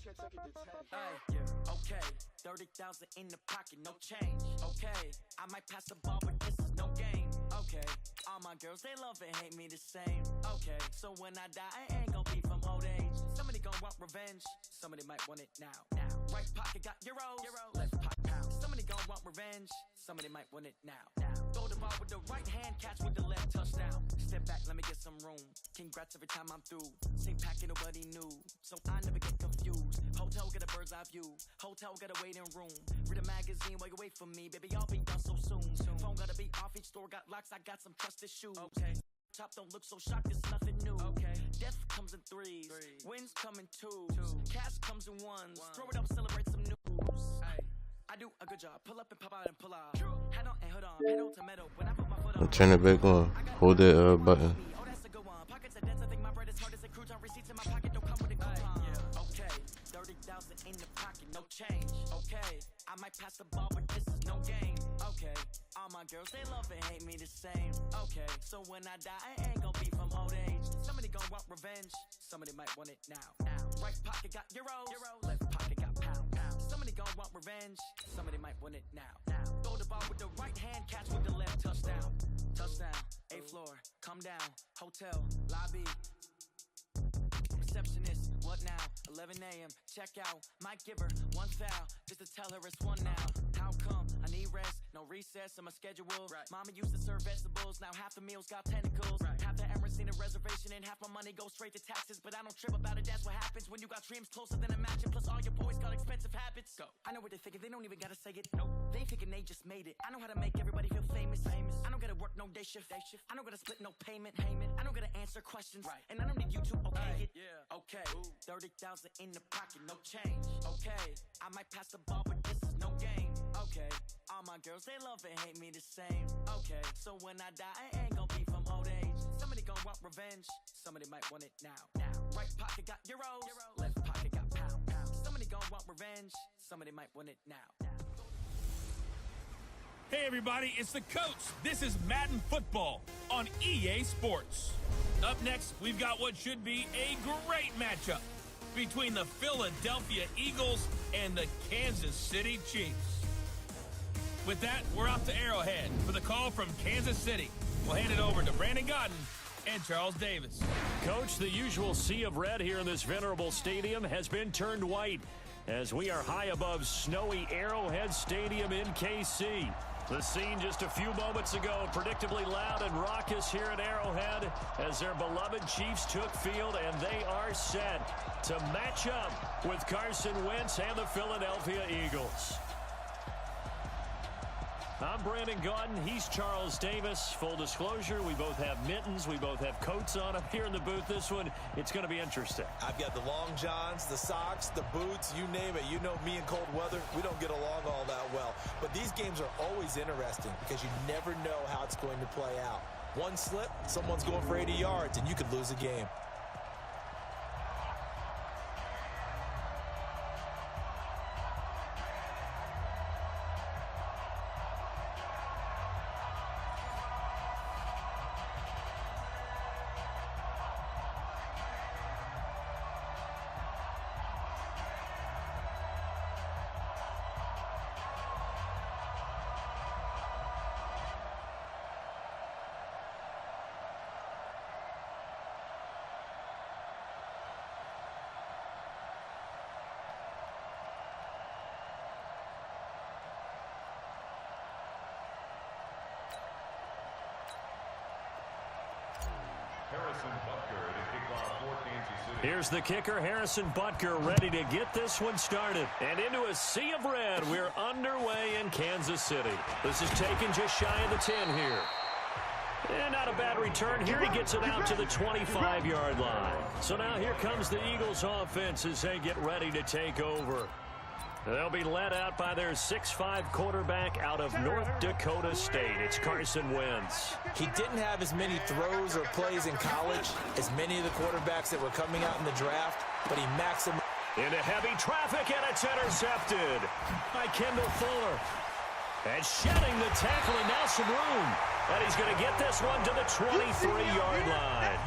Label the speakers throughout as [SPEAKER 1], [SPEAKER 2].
[SPEAKER 1] Okay, 30,000 in the pocket, no change. Okay, I might pass the ball, but this is no game. Okay, all my girls, they love and hate me the same. Okay, so when I die, I ain't gon' be from old age. Somebody gon' want revenge, somebody might want it now. Right pocket got euros, left pocket pounds. Somebody gon' want revenge, somebody might want it now. Throw the ball with the right hand, catch with the left, touchdown. Step back, let me get some room. Congrats every time I'm through. Same packet, nobody knew, so I never get confused. Hotel get a bird's eye view, hotel get a waiting room. Read a magazine while you wait for me, baby, I'll be done so soon. Phone gotta be off, each store got locks, I got some trusted shoes. Okay, top don't look so shocked, it's nothing new. Okay, death comes in threes, wins come in twos, cash comes in ones. Throw it up, celebrate some news. I do a good job, pull up and pop out and pull out. Head on and hood on, pedal to metal. When I put my foot on,
[SPEAKER 2] Turn it back on. Hold that button.
[SPEAKER 1] oh, that's a good one. Pockets are dense, I think my bread is hard as a crouton. Receipts in my pocket don't come with a coupon. Okay, 30,000 in the pocket, no change. Okay, I might pass the ball, but this is no game. Okay, all my girls, they love and hate me the same. Okay, so when I die, I ain't gon' be from old age. Somebody gon' want revenge, somebody might want it now. Right pocket got euros, left pocket got pounds. Somebody gon' want revenge, somebody might want it now. Throw the ball with the right hand, catch with the left, touchdown. Touchdown, 8th floor, come down, hotel, lobby. Receptionist, what now? 11 a.m., check out. Might give her one foul, just to tell her it's one now. How come? I need rest, no recess in my schedule. Mama used to serve vegetables, now half the meals got tentacles. Half the Emirates need a reservation and half my money goes straight to taxes. But I don't trip about it, that's what happens when you got dreams closer than a mansion. Plus all your boys got expensive habits. Go. I know what they're thinking, they don't even gotta say it. Nope. They thinking they just made it. I know how to make everybody feel famous. I don't gotta work no day shift. I don't gotta split no payment. I don't gotta answer questions. And I don't need you to okay it. Okay, 30,000 in the pocket, no change. Okay, I might pass the ball, but this is no game. Okay, all my girls, they love and hate me the same. Okay, so when I die, I ain't gon' be from old age. Somebody gon' want revenge, somebody might want it now. Right pocket got euros, left pocket got pounds. Somebody gon' want revenge, somebody might want it now.
[SPEAKER 3] Hey everybody, it's the coach. This is Madden Football on EA Sports. Up next, we've got what should be a great matchup between the Philadelphia Eagles and the Kansas City Chiefs. With that, we're off to Arrowhead for the call from Kansas City. We'll hand it over to Brandon Godden and Charles Davis.
[SPEAKER 4] Coach, the usual sea of red here in this venerable stadium has been turned white as we are high above snowy Arrowhead Stadium in KC. The scene just a few moments ago, predictably loud and raucous here at Arrowhead as their beloved Chiefs took field, and they are set to match up with Carson Wentz and the Philadelphia Eagles. I'm Brandon Godden. He's Charles Davis. Full disclosure, we both have mittens. We both have coats on up here in the booth. This one, it's going to be interesting.
[SPEAKER 5] I've got the long johns, the socks, the boots, you name it. You know me in cold weather, we don't get along all that well. But these games are always interesting because you never know how it's going to play out. One slip, someone's going for 80 yards, and you could lose a game.
[SPEAKER 4] Here's the kicker, Harrison Butker, ready to get this one started. And into a sea of red, we're underway in Kansas City. This is taken just shy of the 10 here. And not a bad return here. He gets it out to the 25-yard line. So now here comes the Eagles offense as they get ready to take over. They'll be led out by their 6'5" quarterback out of North Dakota State. It's Carson Wentz.
[SPEAKER 5] He didn't have as many throws or plays in college as many of the quarterbacks that were coming out in the draft, but he maximized.
[SPEAKER 4] Into heavy traffic, and it's intercepted by Kendall Fuller. And shedding the tackle, and now some room. And he's going to get this one to the 23-yard line.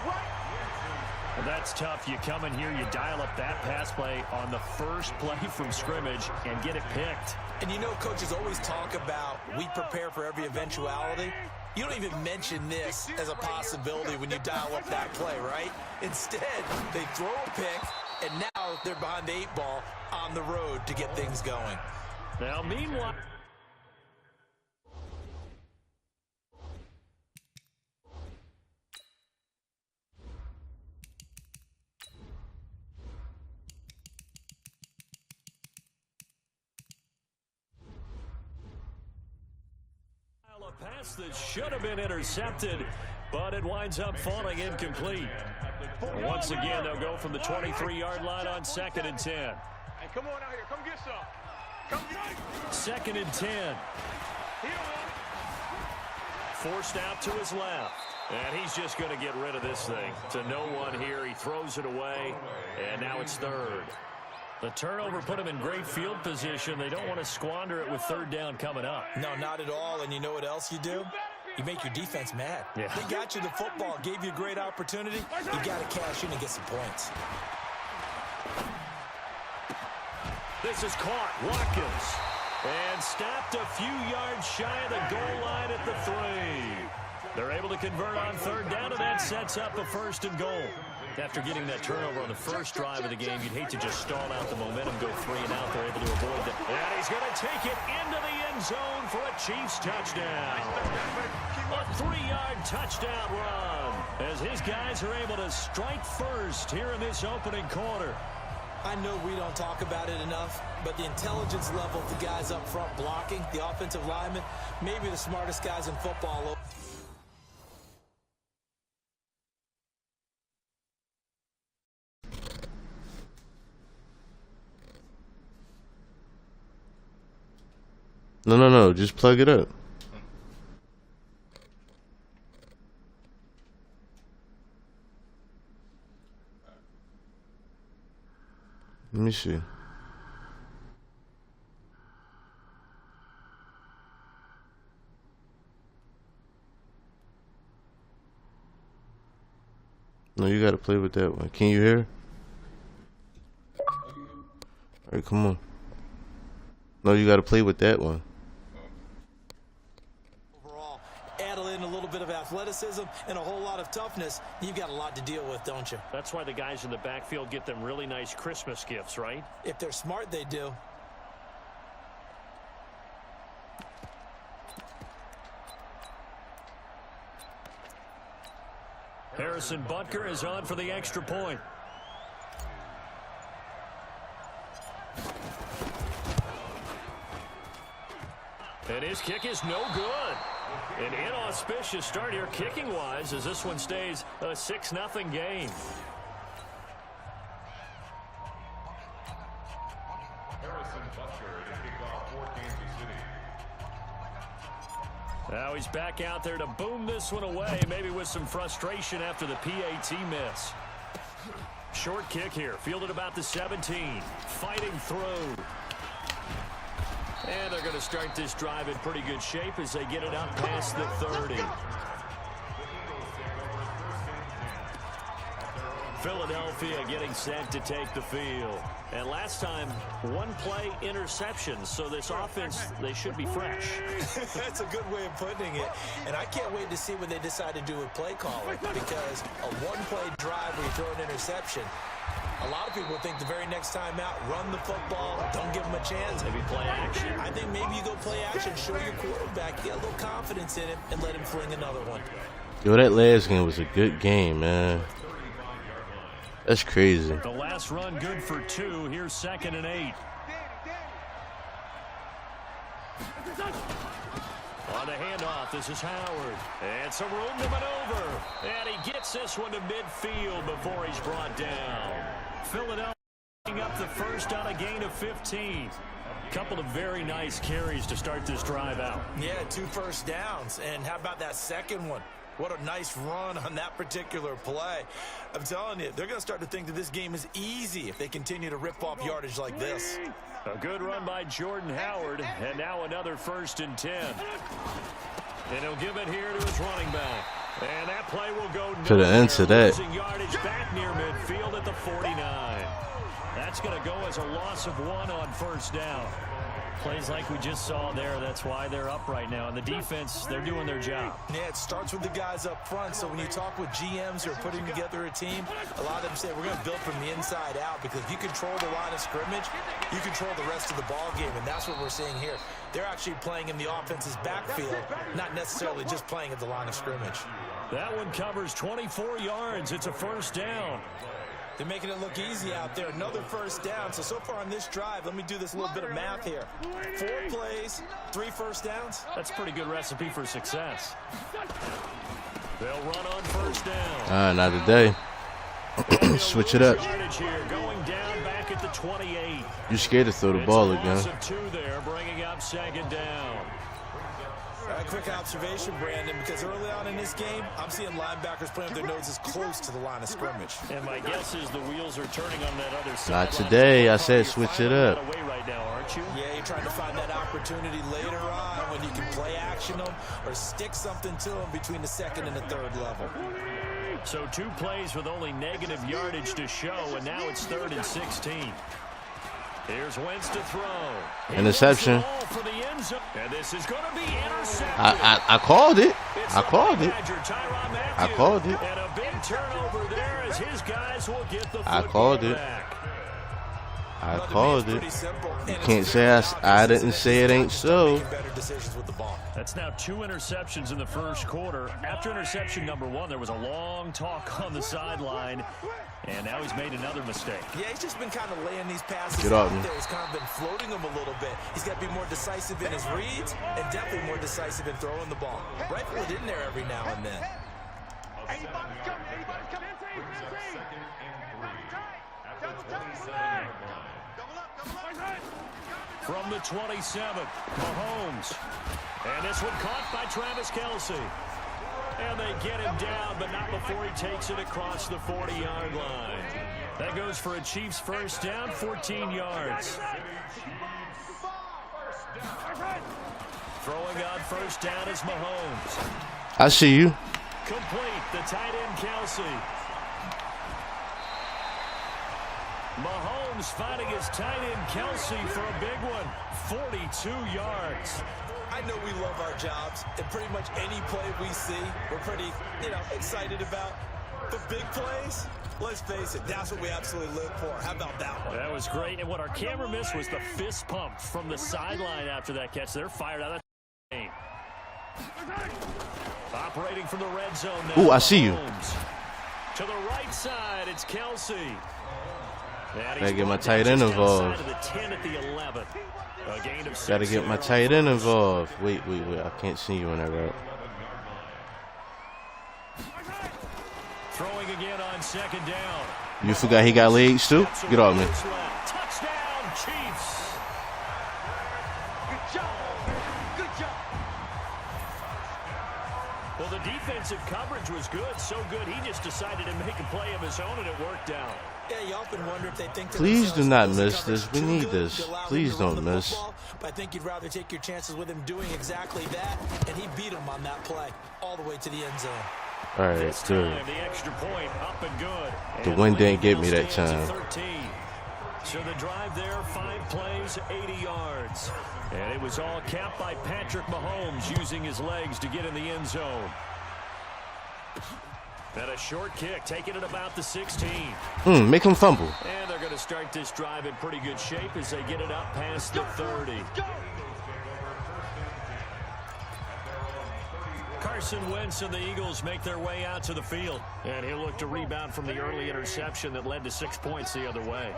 [SPEAKER 4] That's tough. You come in here, you dial up that pass play on the first play from scrimmage and get it picked.
[SPEAKER 5] And you know, coaches always talk about we prepare for every eventuality. You don't even mention this as a possibility when you dial up that play, right? Instead, they throw a pick, and now they're behind the 8 ball on the road to get things going.
[SPEAKER 4] Now, meanwhile, a pass that should have been intercepted, but it winds up falling incomplete. Once again, they'll go from the 23-yard line on 2nd and 10.
[SPEAKER 6] Hey, come on out here. Come get some. Come get
[SPEAKER 4] 2nd and 10. Forced out to his left. And he's just going to get rid of this thing. To no one here. He throws it away. And now it's 3rd. The turnover put him in great field position. They don't want to squander it with 3rd down coming up.
[SPEAKER 5] No, not at all. And you know what else you do? You make your defense mad.
[SPEAKER 4] Yeah.
[SPEAKER 5] They got you the football, gave you a great opportunity. You got to cash in and get some points.
[SPEAKER 4] This is caught. Watkins. And stopped a few yards shy of the goal line at the 3. They're able to convert on 3rd down, and that sets up a 1st and goal. After getting that turnover on the first drive of the game, you'd hate to just stall out the momentum, go 3 and out. They're able to avoid that. And he's going to take it into the end zone for a Chiefs touchdown. A 3-yard touchdown run as his guys are able to strike first here in this opening quarter.
[SPEAKER 5] I know we don't talk about it enough, but the intelligence level of the guys up front blocking, the offensive linemen, maybe the smartest guys in football.
[SPEAKER 2] No. Just plug it up. Let me see. No, you gotta play with that one. Can you hear? Alright, come on. No, you gotta play with that one.
[SPEAKER 5] Overall, add in a little bit of athleticism and a whole lot of toughness. You've got a lot to deal with, don't you?
[SPEAKER 4] That's why the guys in the backfield get them really nice Christmas gifts, right?
[SPEAKER 5] If they're smart, they do.
[SPEAKER 4] Harrison Butker is on for the extra point. And his kick is no good. An inauspicious start here kicking-wise as this one stays a 6-0 game.
[SPEAKER 6] Harrison Butker to kick off for Kansas City.
[SPEAKER 4] Now he's back out there to boom this one away, maybe with some frustration after the PAT miss. Short kick here, fielded about the 17. Fighting through. And they're going to start this drive in pretty good shape as they get it up past the 30. Philadelphia getting set to take the field. And last time, 1-play interception. So this offense, they should be fresh.
[SPEAKER 5] That's a good way of putting it. And I can't wait to see what they decide to do with play calling, because a 1-play drive where you throw an interception, a lot of people think the very next time out, run the football, don't give them a chance.
[SPEAKER 4] Maybe play action.
[SPEAKER 5] I think maybe you go play action, show your quarterback, get a little confidence in him, and let him fling another one.
[SPEAKER 2] Yo, that last game was a good game, man. That's crazy.
[SPEAKER 4] The last run good for 2. Here's 2nd and 8. On the handoff, this is Howard. And some room to maneuver. And he gets this one to midfield before he's brought down. Philadelphia up the first on a gain of 15. Couple of very nice carries to start this drive out.
[SPEAKER 5] Yeah, 2 first downs. And how about that second one? What a nice run on that particular play. I'm telling you, they're going to start to think that this game is easy if they continue to rip off yardage like this.
[SPEAKER 4] A good run by Jordan Howard, and now another 1st and 10. And he'll give it here to his running back. And that play will go
[SPEAKER 2] to the end to that.
[SPEAKER 4] Yardage back near midfield. That's going to go as a loss of 1 on first down.
[SPEAKER 7] Plays like we just saw there. That's why they're up right now. And the defense, they're doing their job.
[SPEAKER 5] Yeah, it starts with the guys up front. So when you talk with GMs who are putting together a team, a lot of them say we're going to build from the inside out, because if you control the line of scrimmage, you control the rest of the ball game, and that's what we're seeing here. They're actually playing in the offense's backfield, not necessarily just playing at the line of scrimmage.
[SPEAKER 4] That one covers 24 yards. It's a first down.
[SPEAKER 5] They're making it look easy out there. Another first down. So far on this drive, let me do this little bit of math here. 4 plays, 3 first downs.
[SPEAKER 4] That's a pretty good recipe for success. They'll run on first down.
[SPEAKER 2] Not today. Switch it up.
[SPEAKER 4] Going down back at the 28.
[SPEAKER 2] You scared to throw the ball again.
[SPEAKER 4] It's a loss of 2 there, bringing up second down.
[SPEAKER 5] Quick observation, Brandon, because early on in this game, I'm seeing linebackers playing their noses close to the line of scrimmage.
[SPEAKER 7] And my guess is the wheels are turning on that other side.
[SPEAKER 2] Not today. I said switch it up.
[SPEAKER 7] Right now, aren't you?
[SPEAKER 5] Yeah, you're trying to find that opportunity later on when you can play action them or stick something to them between the second and the third level.
[SPEAKER 4] So 2 plays with only negative yardage to show, and now it's 3rd and 16. Here's Wentz to throw.
[SPEAKER 2] Interception.
[SPEAKER 4] And this is going to be intercepted.
[SPEAKER 2] I called it. I called it. I called it.
[SPEAKER 4] And a big turnover there as his guys will get the
[SPEAKER 2] I called it.
[SPEAKER 4] back.
[SPEAKER 2] I called it. You can't say I didn't say it ain't so.
[SPEAKER 4] That's now 2 interceptions in the first quarter. After interception number 1, there was a long talk on the sideline, and now he's made another mistake.
[SPEAKER 5] Yeah, he's just been kind of laying these passes
[SPEAKER 2] Get
[SPEAKER 5] out
[SPEAKER 2] up,
[SPEAKER 5] there. He's kind of been floating them a little bit. He's got to be more decisive in his reads and definitely more decisive in throwing the ball. Rifle it in there every now and then.
[SPEAKER 6] Anybody's coming. Brings up 2nd and 3 at the 27-yard line.
[SPEAKER 4] From the 27, Mahomes. And this one caught by Travis Kelce. And they get him down, but not before he takes it across the 40-yard line. That goes for a Chiefs first down, 14 yards. Throwing on first down is Mahomes.
[SPEAKER 2] I see you.
[SPEAKER 4] Complete, the tight end Kelce. Mahomes finding his tight end Kelce for a big one, 42 yards.
[SPEAKER 5] I know we love our jobs, and pretty much any play we see, we're pretty, excited about. But big plays, let's face it, that's what we absolutely live for. How about that one?
[SPEAKER 4] That was great, and what our camera missed was the fist pump from the sideline after that catch. They're fired out of that game. Operating from the red zone now.
[SPEAKER 2] Ooh, I see you.
[SPEAKER 4] To the right side, it's Kelce.
[SPEAKER 2] Gotta get my tight end involved. Gotta get my tight end involved. Wait. I can't see you on that route.
[SPEAKER 4] Throwing again on second down.
[SPEAKER 2] You forgot he got legs too? Get off me.
[SPEAKER 4] Touchdown, Chiefs.
[SPEAKER 5] Good job.
[SPEAKER 4] Well, the defensive coverage was good, so good he just decided to make a play of his own, and it worked out.
[SPEAKER 5] Yeah, you often wonder if they think to
[SPEAKER 2] Please do not
[SPEAKER 5] themselves,
[SPEAKER 2] miss this. We need this. Please don't miss.
[SPEAKER 5] But I think you'd rather take your chances with him doing exactly that, and he beat him on that play all the way to the end zone.
[SPEAKER 2] All right, it's good.
[SPEAKER 4] The extra point up and good.
[SPEAKER 2] The wind didn't get me that time.
[SPEAKER 4] So the drive there, 5 plays, 80 yards. And it was all capped by Patrick Mahomes using his legs to get in the end zone. And a short kick, taking it about the 16.
[SPEAKER 2] Make him fumble.
[SPEAKER 4] And they're going to start this drive in pretty good shape as they get it up past the 30. Carson Wentz and the Eagles make their way out to the field. And he'll look to rebound from the early interception that led to 6 points the other way.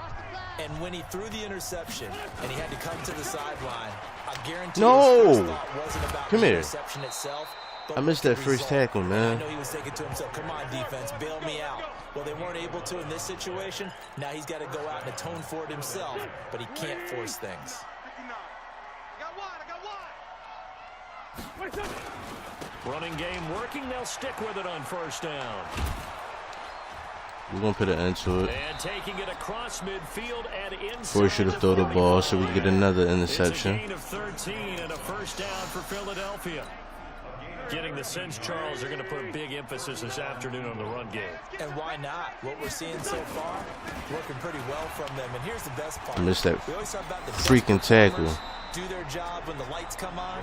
[SPEAKER 5] And when he threw the interception and he had to come to the sideline, I guarantee
[SPEAKER 2] No.
[SPEAKER 5] his first thought wasn't about
[SPEAKER 2] Come
[SPEAKER 5] the
[SPEAKER 2] here.
[SPEAKER 5] interception itself.
[SPEAKER 2] I missed that first tackle, man.
[SPEAKER 5] I know he was thinking to himself, come on, defense, bail me out. Well, they weren't able to in this situation. Now he's got to go out and atone for it himself, but he can't force things.
[SPEAKER 4] Running game working. They'll stick with it on first down.
[SPEAKER 2] We're going to put an end to it.
[SPEAKER 4] And taking it across midfield and inside.
[SPEAKER 2] Before he should have thrown the ball so we can get another interception.
[SPEAKER 4] It's a gain of 13 and a first down for Philadelphia. Getting the sense, Charles, they're going to put a big emphasis this afternoon on the run game.
[SPEAKER 5] And why not? What we're seeing so far, working pretty well from them. And here's the best part.
[SPEAKER 2] I missed that
[SPEAKER 5] We always talk about the
[SPEAKER 2] freaking tackle.
[SPEAKER 5] do their job when the lights come on.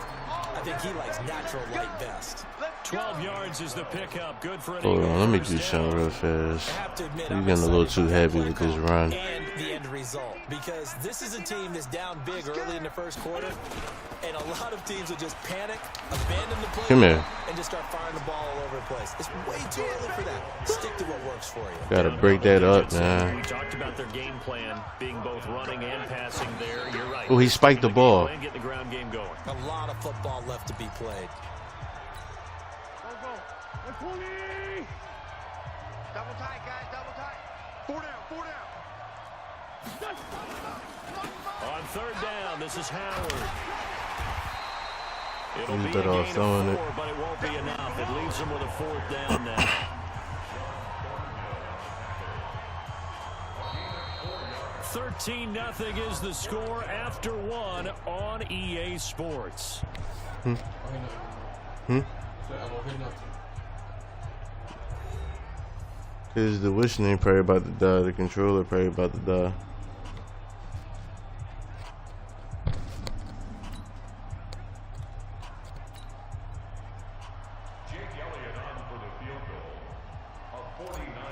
[SPEAKER 5] I think he likes natural light best.
[SPEAKER 4] 12 yards is the pickup. Good for an
[SPEAKER 2] Hold
[SPEAKER 4] Eagle
[SPEAKER 2] on, let me
[SPEAKER 4] first
[SPEAKER 2] do
[SPEAKER 4] down.
[SPEAKER 2] something real fast.
[SPEAKER 5] I have to admit,
[SPEAKER 2] You're
[SPEAKER 5] I'm
[SPEAKER 2] getting a little
[SPEAKER 5] excited
[SPEAKER 2] too
[SPEAKER 5] about
[SPEAKER 2] heavy
[SPEAKER 5] the
[SPEAKER 2] with
[SPEAKER 5] play
[SPEAKER 2] this
[SPEAKER 5] call
[SPEAKER 2] run.
[SPEAKER 5] and the end result, because this is a team that's down big early in the first quarter, and a lot of teams will just panic, abandon the play,
[SPEAKER 2] Come here.
[SPEAKER 5] and just start firing the ball all over the place. It's way too early for that. Stick to what works for you.
[SPEAKER 2] Gotta break that up,
[SPEAKER 4] We
[SPEAKER 2] man.
[SPEAKER 4] talked about their game plan being both running and passing there. You're right.
[SPEAKER 2] Oh, he spiked the ball.
[SPEAKER 4] Get the ground game going.
[SPEAKER 5] A lot of football left to be played.
[SPEAKER 6] Double tight, guys, double tight. 4 down, 4 down.
[SPEAKER 4] On third down, this is Howard. It'll
[SPEAKER 2] He's
[SPEAKER 4] be a
[SPEAKER 2] better off
[SPEAKER 4] gain
[SPEAKER 2] throwing
[SPEAKER 4] of
[SPEAKER 2] it.
[SPEAKER 4] 4, but it won't be enough. It leaves them with a fourth down now. $13-0 is the score after 1 on EA Sports.
[SPEAKER 2] Cause the wish name probably about to die. The controller probably about to die.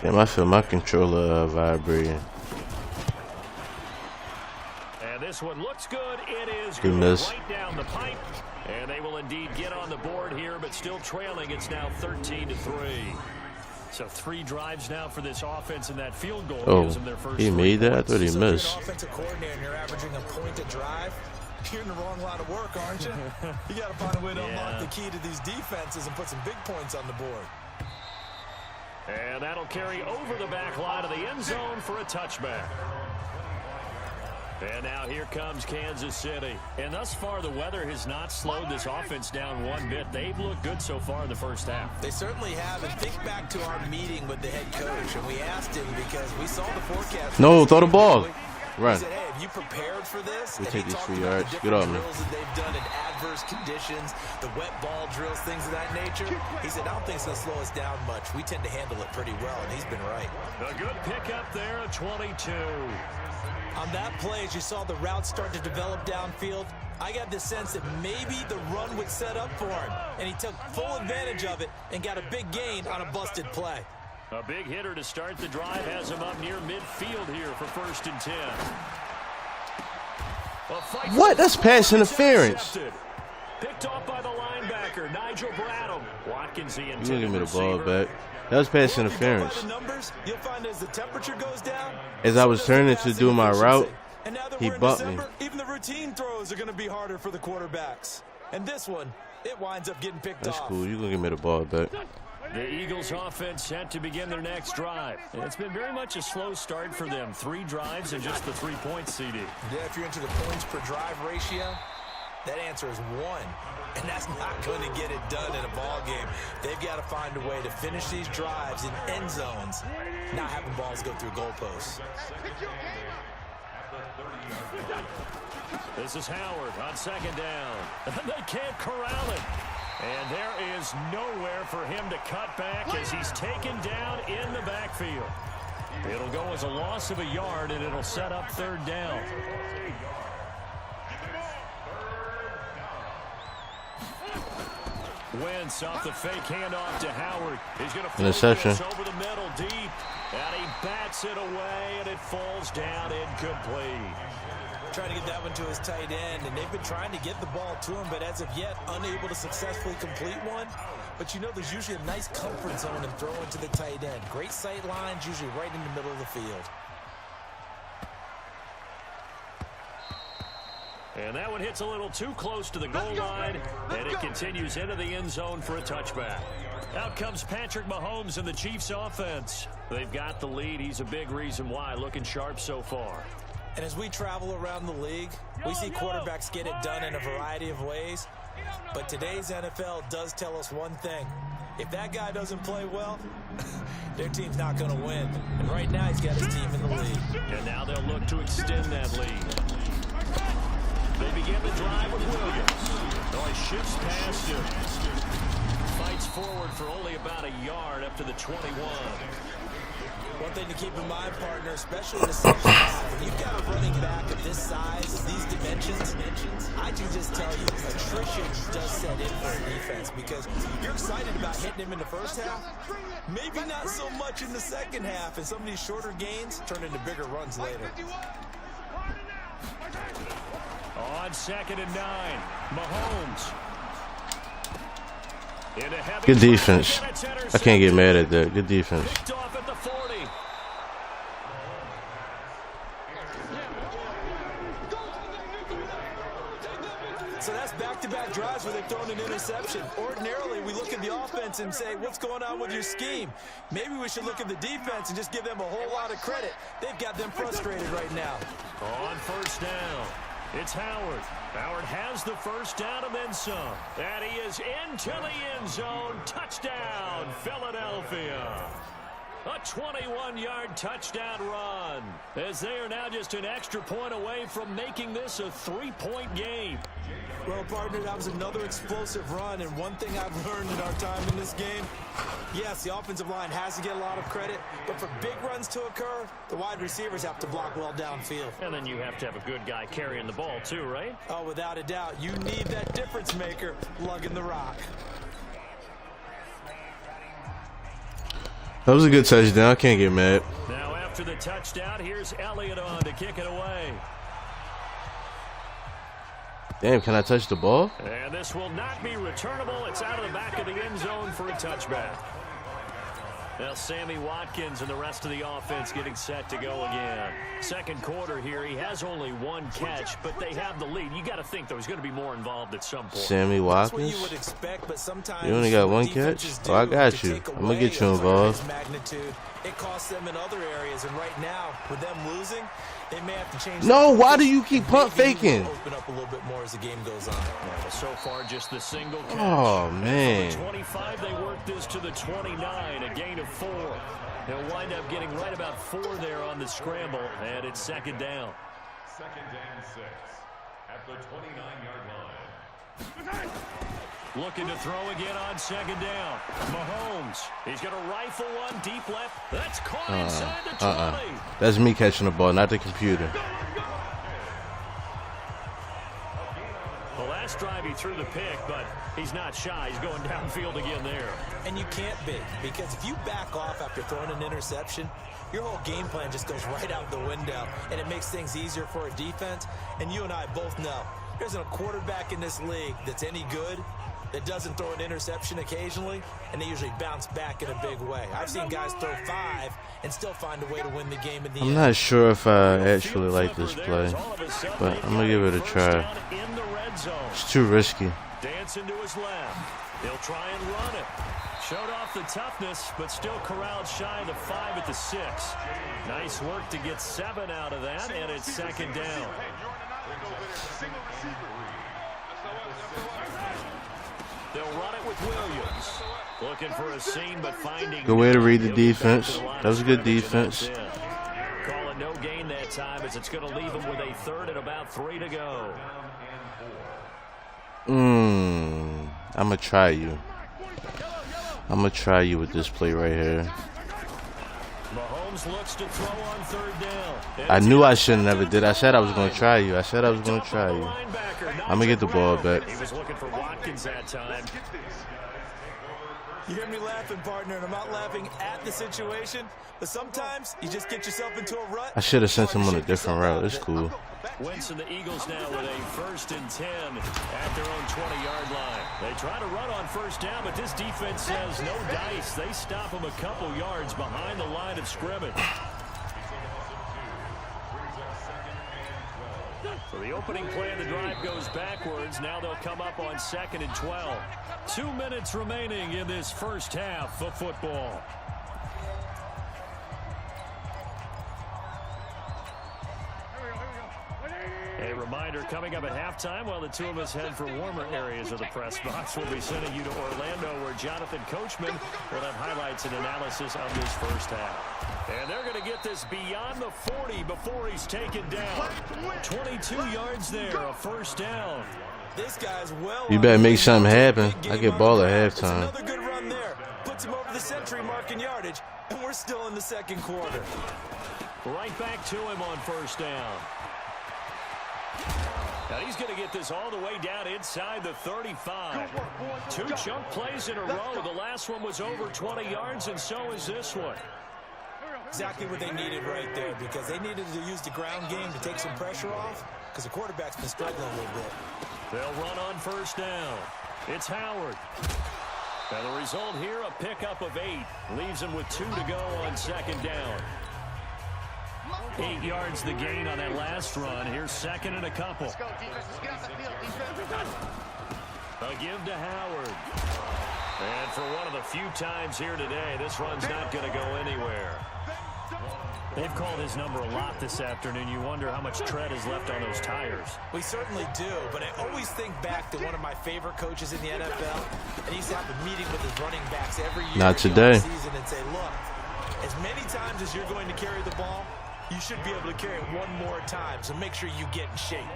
[SPEAKER 2] Damn, I feel my controller vibrating.
[SPEAKER 4] And this one looks good. It is
[SPEAKER 2] He
[SPEAKER 4] good.
[SPEAKER 2] missed.
[SPEAKER 4] Right down the pipe. And they will indeed get on the board here, but still trailing. It's now 13-3. So 3 drives now for this offense, and that field goal gives them their first
[SPEAKER 2] he
[SPEAKER 4] 3
[SPEAKER 2] made that? I
[SPEAKER 4] points.
[SPEAKER 2] thought he
[SPEAKER 5] So if you're
[SPEAKER 2] missed.
[SPEAKER 5] an offensive coordinator and you're averaging a point a drive, you're in the wrong line of work, aren't you? You got to find a way to unlock the key to these defenses and put some big points on the board.
[SPEAKER 4] And that'll carry over the back line of the end zone for a touchback. And now here comes Kansas City. And thus far, the weather has not slowed this offense down one bit. They've looked good so far in the first half.
[SPEAKER 5] They certainly have. And think back to our meeting with the head coach, and we asked him because we saw the forecast.
[SPEAKER 2] No, throw the ball. Run.
[SPEAKER 5] He said, hey, have you prepared for this?
[SPEAKER 2] We'll
[SPEAKER 5] And
[SPEAKER 2] take
[SPEAKER 5] he
[SPEAKER 2] these
[SPEAKER 5] talked
[SPEAKER 2] 3
[SPEAKER 5] about
[SPEAKER 2] yards.
[SPEAKER 5] the
[SPEAKER 2] Get off
[SPEAKER 5] different
[SPEAKER 2] me.
[SPEAKER 5] drills that they've done in adverse conditions, the wet ball drills, things of that nature. He said, I don't think it's going to slow us down much. We tend to handle it pretty well, and he's been right.
[SPEAKER 4] A good pickup there at 22.
[SPEAKER 5] On that play, as you saw the route start to develop downfield, I got the sense that maybe the run would set up for him, and he took full advantage of it and got a big gain on a busted play.
[SPEAKER 4] A big hitter to start the drive has him up near midfield here for 1st and 10.
[SPEAKER 2] What? That's pass interference.
[SPEAKER 4] Picked off by the linebacker, Nigel Bradham. Watkins, the
[SPEAKER 2] You gonna
[SPEAKER 4] intended
[SPEAKER 2] give me the ball
[SPEAKER 4] receiver.
[SPEAKER 2] back? That was pass interference.
[SPEAKER 5] By the numbers, you'll find as the temperature goes down,
[SPEAKER 2] As I was
[SPEAKER 5] so does
[SPEAKER 2] turning
[SPEAKER 5] the
[SPEAKER 2] to
[SPEAKER 5] passing
[SPEAKER 2] do my
[SPEAKER 5] efficiency.
[SPEAKER 2] route,
[SPEAKER 5] And now that
[SPEAKER 2] he
[SPEAKER 5] we're in
[SPEAKER 2] bumped me.
[SPEAKER 5] December, even the routine throws are going to be harder for the quarterbacks. And this one, it winds up getting picked
[SPEAKER 2] That's
[SPEAKER 5] off.
[SPEAKER 2] cool. You gonna give me the ball back?
[SPEAKER 4] The Eagles offense set to begin their next drive. And it's been very much a slow start for them. 3 drives and just the 3 points, CD.
[SPEAKER 5] Yeah, if you're into the points per drive ratio, that answer is 1. And that's not going to get it done in a ball game. They've got to find a way to finish these drives in end zones, not having balls go through goalposts.
[SPEAKER 4] This is Howard on 2nd down. They can't corral it. And there is nowhere for him to cut back as he's taken down in the backfield. It'll go as a loss of a yard, and it'll set up 3rd down. Wentz off the fake handoff to Howard. He's going to
[SPEAKER 2] Interception.
[SPEAKER 4] over the middle deep. And he bats it away, and it falls down incomplete.
[SPEAKER 5] Trying to get that one to his tight end, and they've been trying to get the ball to him, but as of yet, unable to successfully complete one. But you know, there's usually a nice comfort zone in throwing to the tight end. Great sight lines, usually right in the middle of the field.
[SPEAKER 4] And that one hits a little too close to the goal line, and it continues into the end zone for a touchback. Out comes Patrick Mahomes and the Chiefs offense. They've got the lead. He's a big reason why, looking sharp so far.
[SPEAKER 5] And as we travel around the league, we see quarterbacks get it done in a variety of ways. But today's NFL does tell us one thing. If that guy doesn't play well, their team's not going to win. And right now, he's got his team in the lead.
[SPEAKER 4] And now they'll look to extend that lead. They begin the drive with Williams. Oh, he shifts past him. gets forward for only about a yard up to the 21.
[SPEAKER 5] One thing to keep in mind, partner, especially in the sections, when you've got a running back of this size, these dimensions, I can just tell you, attrition does set in for a defense because you're excited about hitting him in the first half, maybe not so much in the second half, and some of these shorter gains turn into bigger runs later.
[SPEAKER 4] On 2nd and 9, Mahomes.
[SPEAKER 2] Good defense. I can't get mad at that. Good defense.
[SPEAKER 4] Picked off at the 40.
[SPEAKER 5] So that's back-to-back drives where they've thrown an interception. Ordinarily, we look at the offense and say, what's going on with your scheme? Maybe we should look at the defense and just give them a whole lot of credit. They've got them frustrated right now.
[SPEAKER 4] On 1st down, it's Howard. Howard has the first down and then some. And he is into the end zone. Touchdown, Philadelphia. A 21-yard touchdown run, as they are now just an extra point away from making this a 3-point game.
[SPEAKER 5] Well, partner, that was another explosive run, and one thing I've learned in our time in this game, yes, the offensive line has to get a lot of credit, but for big runs to occur, the wide receivers have to block well downfield.
[SPEAKER 7] And then you have to have a good guy carrying the ball too, right?
[SPEAKER 5] Oh, without a doubt. You need that difference maker lugging the rock.
[SPEAKER 2] That was a good touchdown. I can't get mad.
[SPEAKER 4] Now after the touchdown, here's Elliott on to kick it away.
[SPEAKER 2] Damn, can I touch the ball?
[SPEAKER 4] And this will not be returnable. It's out of the back of the end zone for a touchback. Now Sammy Watkins and the rest of the offense getting set to go again. Second quarter here, he has only one catch, but they have the lead. You got to think, though, he's going to be more involved at some point.
[SPEAKER 2] Sammy Watkins?
[SPEAKER 5] That's what you would expect, but sometimes
[SPEAKER 2] you only got one catch? Oh, I got you. I'm going to get you involved.
[SPEAKER 5] Magnitude. It costs them in other areas, and right now, with them losing, they may have to change.
[SPEAKER 2] No, why do you keep pump faking?
[SPEAKER 5] Open up a little bit more as the game goes on.
[SPEAKER 4] Yeah, so far, just the single catch.
[SPEAKER 2] Oh, man.
[SPEAKER 4] From the 25, they work this to the 29, a gain of 4. They'll wind up getting right about 4 there on the scramble, and it's 2nd down.
[SPEAKER 6] 2nd and 6 at the 29-yard line.
[SPEAKER 4] Looking to throw again on 2nd down. Mahomes, he's going to rifle one deep left. That's caught inside the 20.
[SPEAKER 2] That's me catching the ball, not the computer.
[SPEAKER 4] The last drive he threw the pick, but he's not shy. He's going downfield again there.
[SPEAKER 5] And you can't be, because if you back off after throwing an interception, your whole game plan just goes right out the window, and it makes things easier for a defense. And you and I both know there isn't a quarterback in this league that's any good that doesn't throw an interception occasionally, and they usually bounce back in a big way. I've seen guys throw 5 and still find a way to win the game in the end.
[SPEAKER 2] I'm not sure if I actually like this play, but I'm going to give it a try. It's too risky.
[SPEAKER 4] Dancing to his left. They'll try and run it. Showed off the toughness, but still corralled shy of the 5 at the 6. Nice work to get 7 out of that, and it's 2nd down. They'll run it with Williams. Looking for a seam, but finding.
[SPEAKER 2] Good way to read the defense. That was a good defense.
[SPEAKER 4] Calling no gain that time, as it's going to leave them with a 3rd and about 3 to go.
[SPEAKER 2] I'm going to try you. I'm going to try you with this play right here.
[SPEAKER 4] Mahomes looks to throw on 3rd down.
[SPEAKER 2] I knew I shouldn't have did. I said I was going to try you. I said I was going to try you. I'm going to get the ball back.
[SPEAKER 4] He was looking for Watkins that time.
[SPEAKER 5] You hear me laughing, partner, and I'm not laughing at the situation, but sometimes you just get yourself into a rut.
[SPEAKER 2] I should have sent him on a different route. It's cool.
[SPEAKER 4] Wentz and the Eagles now with a 1st and 10 at their own 20-yard line. They try to run on 1st down, but this defense says no dice. They stop them a couple yards behind the line of scrimmage. So the opening play of the drive goes backwards. Now they'll come up on 2nd and 12. 2 minutes remaining in this first half of football. A reminder coming up at halftime while the two of us head for warmer areas of the press box. We'll be sending you to Orlando, where Jonathan Coachman will have highlights and analysis of this first half. And they're going to get this beyond the 40 before he's taken down. 22 yards there, a 1st down.
[SPEAKER 5] This guy's well.
[SPEAKER 2] You better make something happen. I get ball at halftime.
[SPEAKER 5] Another good run the century mark in yardage, and we're still in the second quarter.
[SPEAKER 4] Right back to him on first down. Now he's going to get this all the way down inside the 35. Two chunk plays in a row. The last one was over 20 yards, and so is this one.
[SPEAKER 5] Exactly what they needed right there, because they needed to use the ground game to take some pressure off, because the quarterback's been struggling a little bit.
[SPEAKER 4] They'll run on first down. It's Howard. And the result here, a pickup of 8. Leaves him with 2 to go on second down. 8 yards the gain on that last run. Here's second and a couple.
[SPEAKER 6] Let's go, defense. Let's get off the field. Defense.
[SPEAKER 4] A give to Howard. And for one of the few times here today, this run's not going to go anywhere. They've called his number a lot this afternoon. You wonder how much tread is left on those tires.
[SPEAKER 5] We certainly do, but I always think back to one of my favorite coaches in the NFL, and he used to have a meeting with his running backs every year.
[SPEAKER 2] Not today.
[SPEAKER 5] Season and say, look, as many times as you're going to carry the ball, you should be able to carry it one more time, so make sure you get in shape.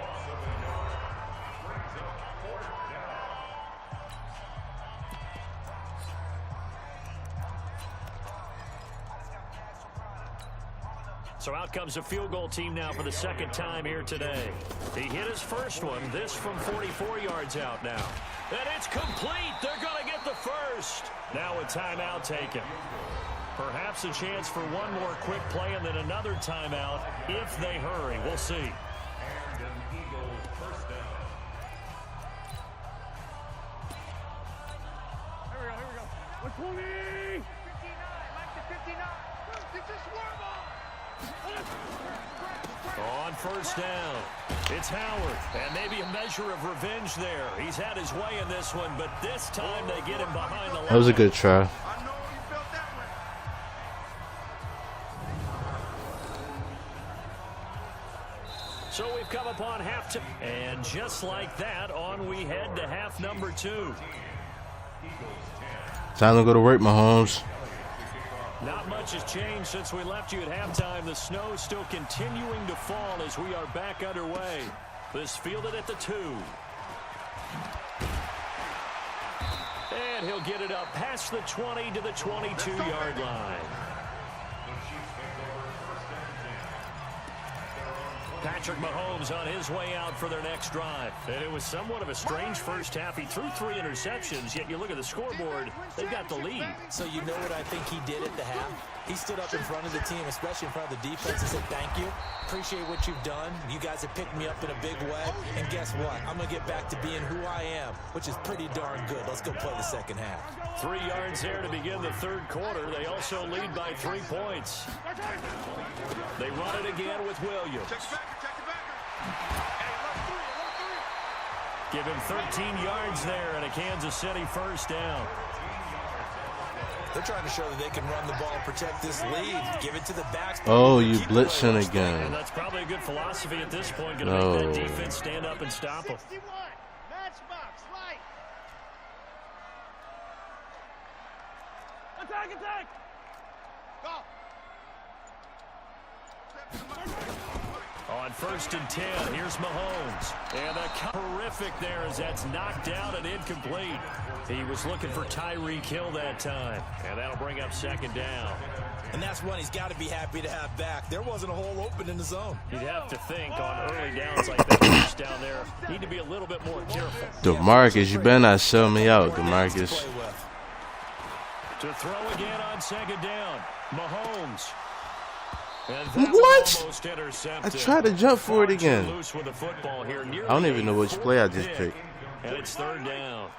[SPEAKER 4] So out comes a field goal team now for the second time here today. He hit his first one, this from 44 yards out now. And it's complete. They're going to get the first. Now a timeout taken. Perhaps a chance for one more quick play and then another timeout if they hurry. We'll see.
[SPEAKER 6] Here we go. 120. 59. Mike to 59. It's a swerve ball.
[SPEAKER 4] On first down, it's Howard, and maybe a measure of revenge there. He's had his way in this one, but this time they get him behind the line.
[SPEAKER 2] That was a good try.
[SPEAKER 6] I know you felt that one.
[SPEAKER 4] So we've come upon halftime, and just like that, on we head to half number 2.
[SPEAKER 2] Time to go to work, Mahomes.
[SPEAKER 4] Not much has changed since we left you at halftime. The snow still continuing to fall as we are back underway. This fielded at the 2. And he'll get it up past the 20 to the 22-yard line. Patrick Mahomes on his way out for their next drive. And it was somewhat of a strange first half. He threw 3 interceptions, yet you look at the scoreboard, they've got the lead.
[SPEAKER 5] So you know what I think he did at the half? He stood up in front of the team, especially in front of the defense, and said, thank you. Appreciate what you've done. You guys have picked me up in a big way. And guess what? I'm going to get back to being who I am, which is pretty darn good. Let's go play the second half.
[SPEAKER 4] 3 yards there to begin the third quarter. They also lead by 3 points. They run it again with Williams. Give him 13 yards there and a Kansas City first down.
[SPEAKER 5] They're trying to show that they can run the ball and protect this lead. Give it to the backs.
[SPEAKER 2] Oh, you blitzing again.
[SPEAKER 4] And that's probably a good philosophy at this point. Going to make that defense stand up and stop them.
[SPEAKER 6] 61. Matchbox, light. Attack, attack. Go.
[SPEAKER 4] On first and 10, here's Mahomes. And a horrific there as that's knocked down and incomplete. He was looking for Tyreek Hill that time. And that'll bring up second down.
[SPEAKER 5] And that's one he's got to be happy to have back. There wasn't a hole open in the zone.
[SPEAKER 4] You'd have to think on early downs like that just down there, need to be a little bit more careful.
[SPEAKER 2] DeMarcus, you better not sell me out, DeMarcus.
[SPEAKER 4] To throw again on second down, Mahomes.
[SPEAKER 2] What? I tried to jump for it again. I don't even know which play I just picked.
[SPEAKER 4] And it's third down.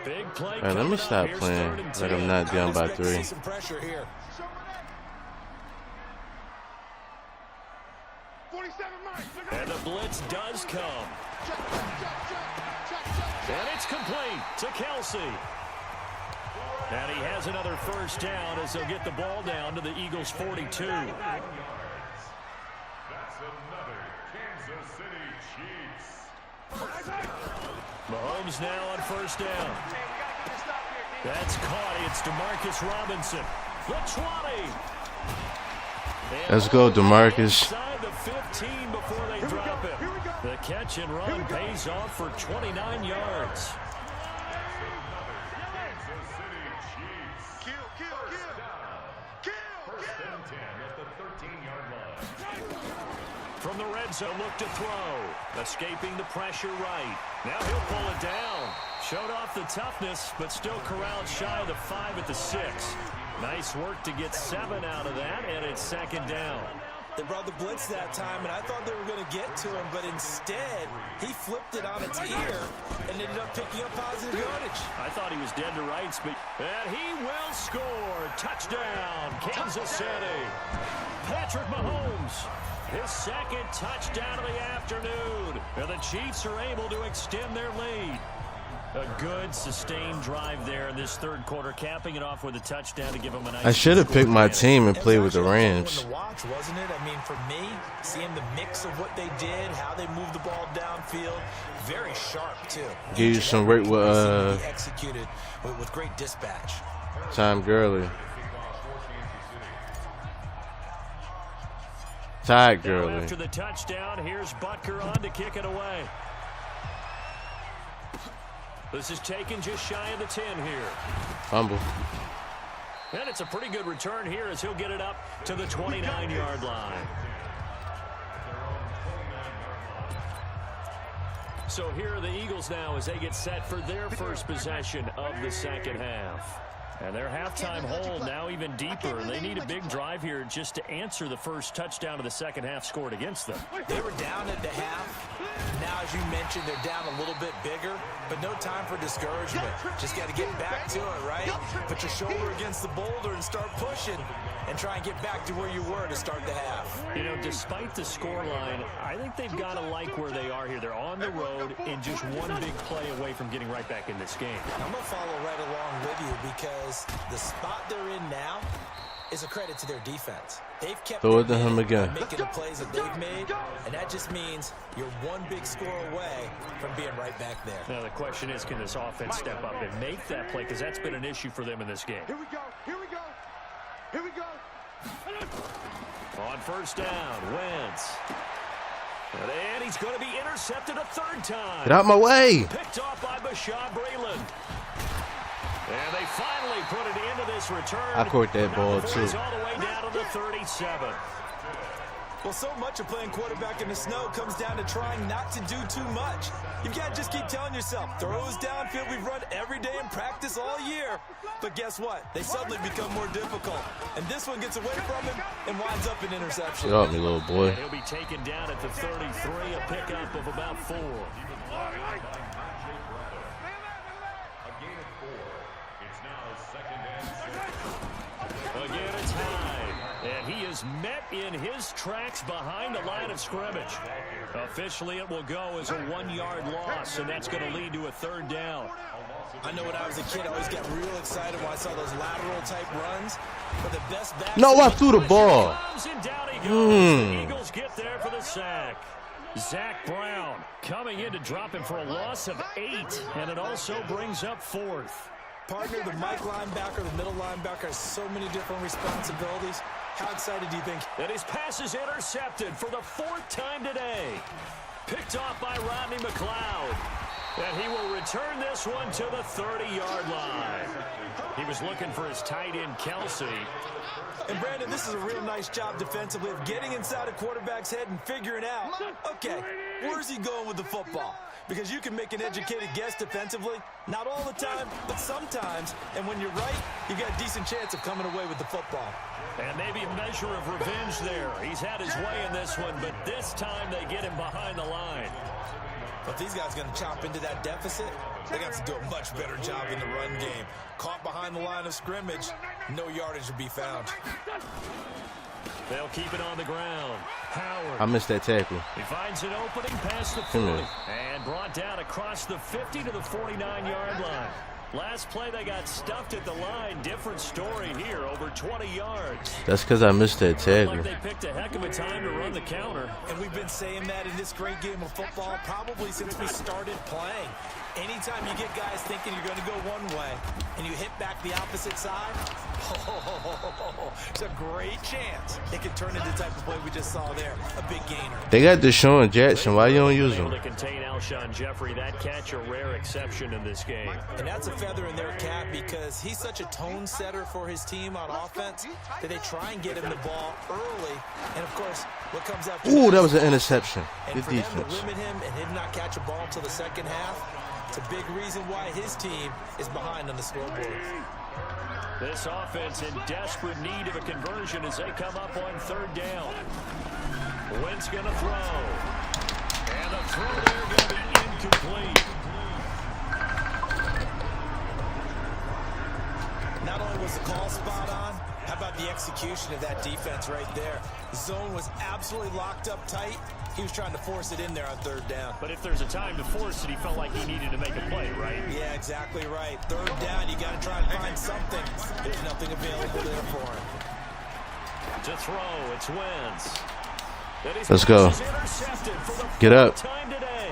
[SPEAKER 4] Big play.
[SPEAKER 2] All right, let me stop playing like I'm not down by 3.
[SPEAKER 5] Some pressure here.
[SPEAKER 6] 47 miles.
[SPEAKER 4] And the blitz does come. And it's complete to Kelsey. And he has another first down as they'll get the ball down to the Eagles' 42.
[SPEAKER 8] That's another Kansas City Chiefs.
[SPEAKER 4] Mahomes now on first down. That's caught. It's DeMarcus Robinson. The 20.
[SPEAKER 2] Let's go, DeMarcus.
[SPEAKER 4] Inside the 15 before they drop it. The catch and run pays off for 29 yards. From the red zone, look to throw. Escaping the pressure right. Now he'll pull it down. Showed off the toughness, but still corralled shy of the 5 at the 6. Nice work to get 7 out of that, and it's second down.
[SPEAKER 5] They brought the blitz that time, and I thought they were going to get to him, but instead, he flipped it on its ear and ended up picking up positive yardage.
[SPEAKER 4] I thought he was dead to rights, but he will score. Touchdown, Kansas City. Patrick Mahomes, his second touchdown of the afternoon. And the Chiefs are able to extend their lead. A good, sustained drive there in this third quarter, capping it off with a touchdown to give them a nice.
[SPEAKER 2] I should have picked my team and played with the Rams.
[SPEAKER 5] Watch, wasn't it? I mean, for me, seeing the mix of what they did, how they moved the ball downfield, very sharp too.
[SPEAKER 2] Give you some great
[SPEAKER 5] executed with great dispatch.
[SPEAKER 2] Time Gurley. Todd Gurley.
[SPEAKER 4] After the touchdown, here's Butker on to kick it away. This is taken just shy of the 10 here.
[SPEAKER 2] Fumble.
[SPEAKER 4] And it's a pretty good return here as he'll get it up to the 29-yard line. So here are the Eagles now as they get set for their first possession of the second half. And their halftime hold now even deeper. They need a big drive here just to answer the first touchdown of the second half scored against them.
[SPEAKER 5] They were down at the half. Now, as you mentioned, they're down a little bit bigger, but no time for discouragement. Just got to get back to it, right? Put your shoulder against the boulder and start pushing and try and get back to where you were to start the half.
[SPEAKER 4] You know, despite the scoreline, I think they've got to like where they are here. They're on the road and just one big play away from getting right back in this game.
[SPEAKER 5] I'm going to follow right along with you because the spot they're in now is a credit to their defense. They've kept
[SPEAKER 2] throw it to him again.
[SPEAKER 5] Making the plays that they've made, and that just means you're one big score away from being right back there.
[SPEAKER 4] Now the question is, can this offense step up and make that play? Because that's been an issue for them in this game.
[SPEAKER 6] Here we go. Here we go. Here we go.
[SPEAKER 4] On first down, Wentz. And he's going to be intercepted a third time.
[SPEAKER 2] Get out my way.
[SPEAKER 4] Picked off by Bashaud Breeland. And they finally put it into this return.
[SPEAKER 2] I caught that ball too.
[SPEAKER 4] All the way down to the 37.
[SPEAKER 5] Well, so much of playing quarterback in the snow comes down to trying not to do too much. You've got to just keep telling yourself, throws downfield we've run every day in practice all year. But guess what? They suddenly become more difficult. And this one gets away from him and winds up an interception.
[SPEAKER 2] Get off me, little boy.
[SPEAKER 4] He'll be taken down at the 33, a pickup of about 4. Again, it's high, and he is met in his tracks behind the line of scrimmage. Officially, it will go as a 1-yard loss, and that's going to lead to a third down.
[SPEAKER 5] I know when I was a kid, I always got real excited when I saw those lateral-type runs. But the best back.
[SPEAKER 2] No, I threw the ball.
[SPEAKER 4] And down he goes. The Eagles get there for the sack. Zach Brown coming in to drop him for a loss of 8, and it also brings up 4th.
[SPEAKER 5] Partner, the Mike linebacker, the middle linebacker has so many different responsibilities. How excited do you think?
[SPEAKER 4] And his pass is intercepted for the 4th time today. Picked off by Rodney McLeod. And he will return this one to the 30-yard line. He was looking for his tight end, Kelsey.
[SPEAKER 5] And, Brandon, this is a real nice job defensively of getting inside a quarterback's head and figuring out, okay, where's he going with the football? Because you can make an educated guess defensively, not all the time, but sometimes. And when you're right, you got a decent chance of coming away with the football.
[SPEAKER 4] And maybe a measure of revenge there. He's had his way in this one, but this time they get him behind the line.
[SPEAKER 5] But these guys are going to chomp into that deficit. They got to do a much better job in the run game. Caught behind the line of scrimmage, no yardage will be found.
[SPEAKER 4] They'll keep it on the ground. Howard.
[SPEAKER 2] I missed that tackle.
[SPEAKER 4] He finds an opening past the 40 and brought down across the 50 to the 49-yard line. Last play, they got stuffed at the line. Different story here, over 20 yards.
[SPEAKER 2] That's because I missed that tackle.
[SPEAKER 4] Like they picked a heck of a time to run the counter.
[SPEAKER 5] And we've been saying that in this great game of football probably since we started playing. Anytime you get guys thinking you're going to go one way and you hit back the opposite side, it's a great chance it could turn into the type of play we just saw there, a big gainer.
[SPEAKER 2] They got Deshaun Jackson. Why you don't use him?
[SPEAKER 4] Able to contain Alshon Jeffrey. That catch a rare exception in this game.
[SPEAKER 5] And that's a feather in their cap because he's such a tone setter for his team on offense that they try and get him the ball early. And, of course, what comes after
[SPEAKER 2] Ooh, that was an interception. Good
[SPEAKER 5] for them
[SPEAKER 2] defense.
[SPEAKER 5] to limit him and him not catch a ball until the second half, it's a big reason why his team is behind on the scoreboard.
[SPEAKER 4] This offense in desperate need of a conversion as they come up on third down. Wentz going to throw. And the throw there going to be incomplete.
[SPEAKER 5] Not only was the call spot on, how about the execution of that defense right there? Zone was absolutely locked up tight. He was trying to force it in there on third down.
[SPEAKER 4] But if there's a time to force it, he felt like he needed to make a play, right?
[SPEAKER 5] Yeah, exactly right. Third down, you got to try and find something. There's nothing available there for him.
[SPEAKER 4] To throw, it's Wentz.
[SPEAKER 2] Let's go. Get up.
[SPEAKER 4] Time today.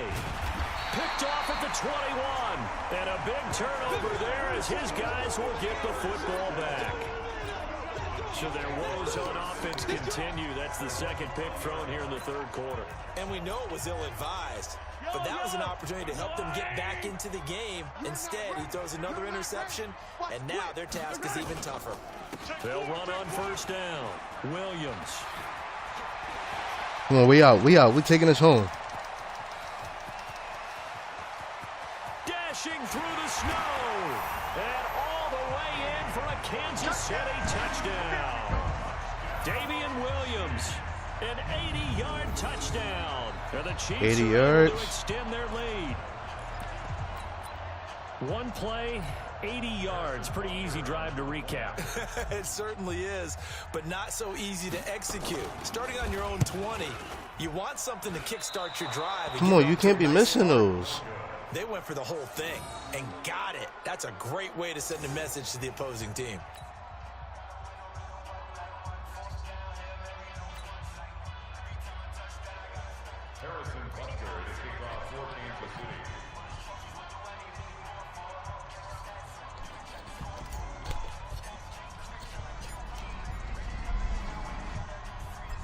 [SPEAKER 4] Picked off at the 21. And a big turnover there as his guys will get the football back. So their woes on offense continue. That's the second pick thrown here in the third quarter.
[SPEAKER 5] And we know it was ill-advised, but that was an opportunity to help them get back into the game. Instead, he throws another interception, and now their task is even tougher.
[SPEAKER 4] They'll run on first down. Williams.
[SPEAKER 2] Come on, we out. We're taking us home.
[SPEAKER 4] Dashing through the snow. And all the way in for a Kansas City touchdown. Damian Williams, an 80-yard touchdown. And the Chiefs
[SPEAKER 2] 80
[SPEAKER 4] are
[SPEAKER 2] yards.
[SPEAKER 4] able to extend their lead. One play, 80 yards. Pretty easy drive to recap.
[SPEAKER 5] It certainly is, but not so easy to execute. Starting on your own 20, you want something to kickstart your drive.
[SPEAKER 2] Come on, you can't be missing those.
[SPEAKER 5] They went for the whole thing and got it. That's a great way to send a message to the opposing team.
[SPEAKER 8] Harrison Butker to kick off for Kansas City.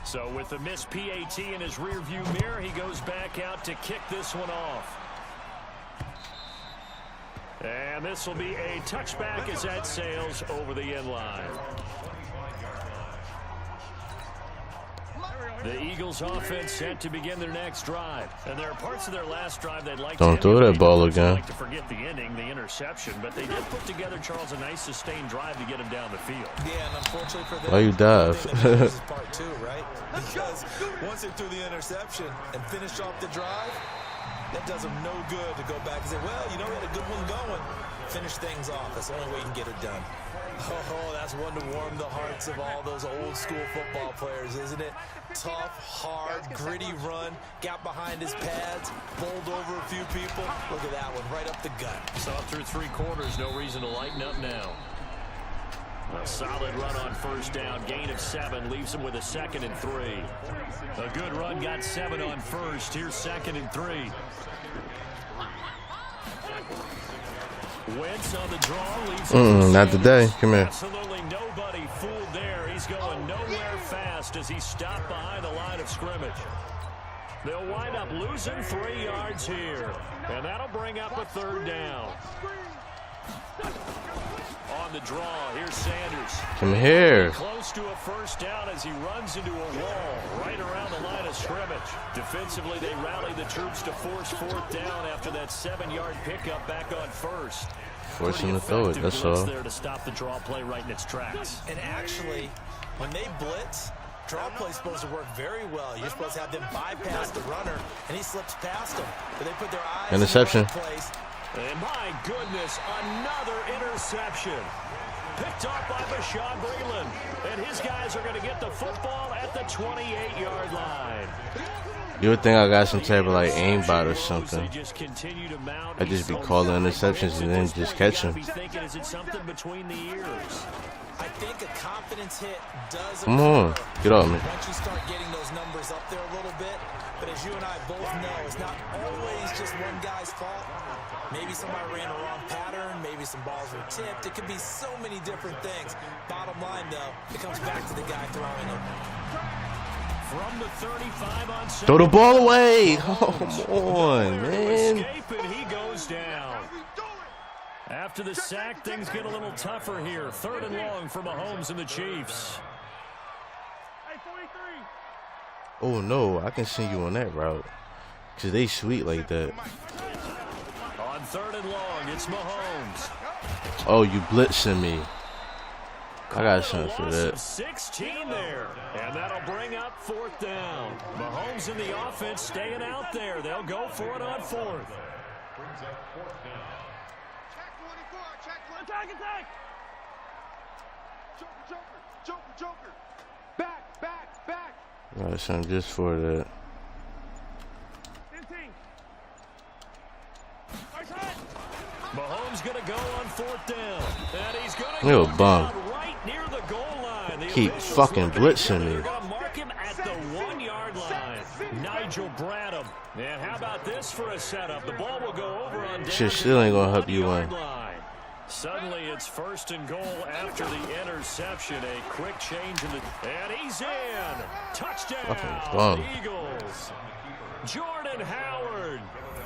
[SPEAKER 4] So with the missed PAT in his rearview mirror, he goes back out to kick this one off. And this will be a touchback as that sails over the end line. The Eagles offense set to begin their next drive. And there are parts of their last drive they'd like
[SPEAKER 2] Don't
[SPEAKER 4] to
[SPEAKER 2] throw that ball again.
[SPEAKER 4] like to forget the ending, the interception, but they did put together, Charles, a nice sustained drive to get him down the field.
[SPEAKER 5] Yeah, and unfortunately for them,
[SPEAKER 2] Why you dive?
[SPEAKER 5] this is part two, right? Because once they threw the interception and finished off the drive, that does them no good to go back and say, well, you know, we had a good one going. Finish things off. That's the only way you can get it done. Oh, that's one to warm the hearts of all those old school football players, isn't it? Tough, hard, gritty run, got behind his pads, bowled over a few people. Look at that one, right up the gut.
[SPEAKER 4] Saw it through three quarters, no reason to lighten up now. A solid run on first down, gain of 7, leaves him with a 2nd and 3. A good run, got 7 on first, here's 2nd and 3. Wentz on the draw, leads
[SPEAKER 2] Not today. Come here.
[SPEAKER 4] Absolutely nobody fooled there. He's going nowhere fast as he's stopped behind the line of scrimmage. They'll wind up losing 3 yards here, and that'll bring up a 3rd down. On the draw, here's Sanders.
[SPEAKER 2] Come here.
[SPEAKER 4] Close to a first down as he runs into a wall right around the line of scrimmage. Defensively, they rally the troops to force 4th down after that 7-yard pickup back on first.
[SPEAKER 2] Force him to throw it, that's all.
[SPEAKER 4] There to stop the draw play right in its tracks.
[SPEAKER 5] And actually, when they blitz, draw play's supposed to work very well. You're supposed to have them bypass the runner, and he slips past them. But they put their eyes
[SPEAKER 2] Interception.
[SPEAKER 5] in the right place.
[SPEAKER 4] And my goodness, another interception. Picked off by Bashaud Breeland. And his guys are going to get the football at the 28-yard line.
[SPEAKER 2] You would think I got some type of like aimbot or something. I just be calling interceptions and then just catch them.
[SPEAKER 4] Is it something between the ears?
[SPEAKER 5] I think a confidence hit does
[SPEAKER 2] Come on,
[SPEAKER 5] occur
[SPEAKER 2] get off me.
[SPEAKER 5] once you start getting those numbers up there a little bit. But as you and I both know, it's not always just one guy's fault. Maybe somebody ran a wrong pattern. Maybe some balls were tipped. It could be so many different things. Bottom line, though, it comes back to the guy throwing them.
[SPEAKER 4] From the 35 on
[SPEAKER 2] Throw the ball away. Come on, man.
[SPEAKER 4] And he goes down. After the sack, things get a little tougher here. 3rd and long for Mahomes and the Chiefs.
[SPEAKER 6] Hey, 43.
[SPEAKER 2] Oh no, I can send you on that route. Cause they sweet like that.
[SPEAKER 4] On 3rd and long, it's Mahomes.
[SPEAKER 2] Oh, you blitzing me. I got something for that.
[SPEAKER 4] 16 there. And that'll bring up 4th down. Mahomes and the offense staying out there. They'll go for it on 4th.
[SPEAKER 8] Brings up 4th down.
[SPEAKER 6] Check 24. Check 24. Attack. Joker. Back.
[SPEAKER 2] I got something just for that.
[SPEAKER 4] Mahomes going to go on 4th down. And he's going to
[SPEAKER 2] You're
[SPEAKER 4] go
[SPEAKER 2] a bum.
[SPEAKER 4] right near the goal line. The
[SPEAKER 2] Keep
[SPEAKER 4] officials
[SPEAKER 2] fucking
[SPEAKER 4] looking
[SPEAKER 2] blitzing
[SPEAKER 4] at
[SPEAKER 2] me.
[SPEAKER 4] They're going to mark him at the 1-yard line. Nigel Bradham. And how about this for a setup? The ball will go over on down
[SPEAKER 2] Shit
[SPEAKER 4] to
[SPEAKER 2] still ain't
[SPEAKER 4] the
[SPEAKER 2] gonna help you
[SPEAKER 4] 1-yard
[SPEAKER 2] win.
[SPEAKER 4] line. Suddenly it's 1st and goal after the interception. A quick change in the... And he's in. Touchdown.
[SPEAKER 2] Fucking bum.
[SPEAKER 4] Eagles. Jordan Howard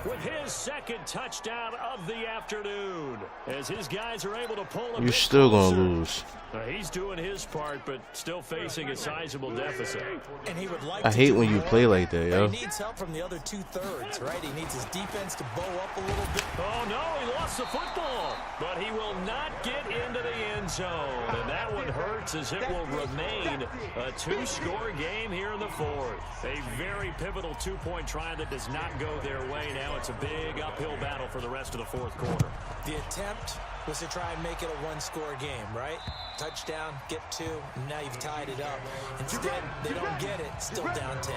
[SPEAKER 4] with his 2nd touchdown of the afternoon. As his guys are able to pull him.
[SPEAKER 2] You're still gonna lose.
[SPEAKER 4] He's doing his part, but still facing a sizable deficit.
[SPEAKER 5] And he would like
[SPEAKER 2] I
[SPEAKER 5] to
[SPEAKER 2] hate
[SPEAKER 5] do
[SPEAKER 2] when you
[SPEAKER 5] more,
[SPEAKER 2] play like that, yo.
[SPEAKER 5] but he needs help from the other 2/3, right? He needs his defense to bow up a little bit.
[SPEAKER 4] Oh, no, he lost the football. But he will not get into the end zone. And that one hurts as it will remain a 2-score game here in the 4th. A very pivotal 2-point try that does not go their way. Now it's a big uphill battle for the rest of the 4th quarter.
[SPEAKER 5] The attempt was to try and make it a 1-score game, right? Touchdown, get 2, and now you've tied it up. Instead, they don't get it, still down 10.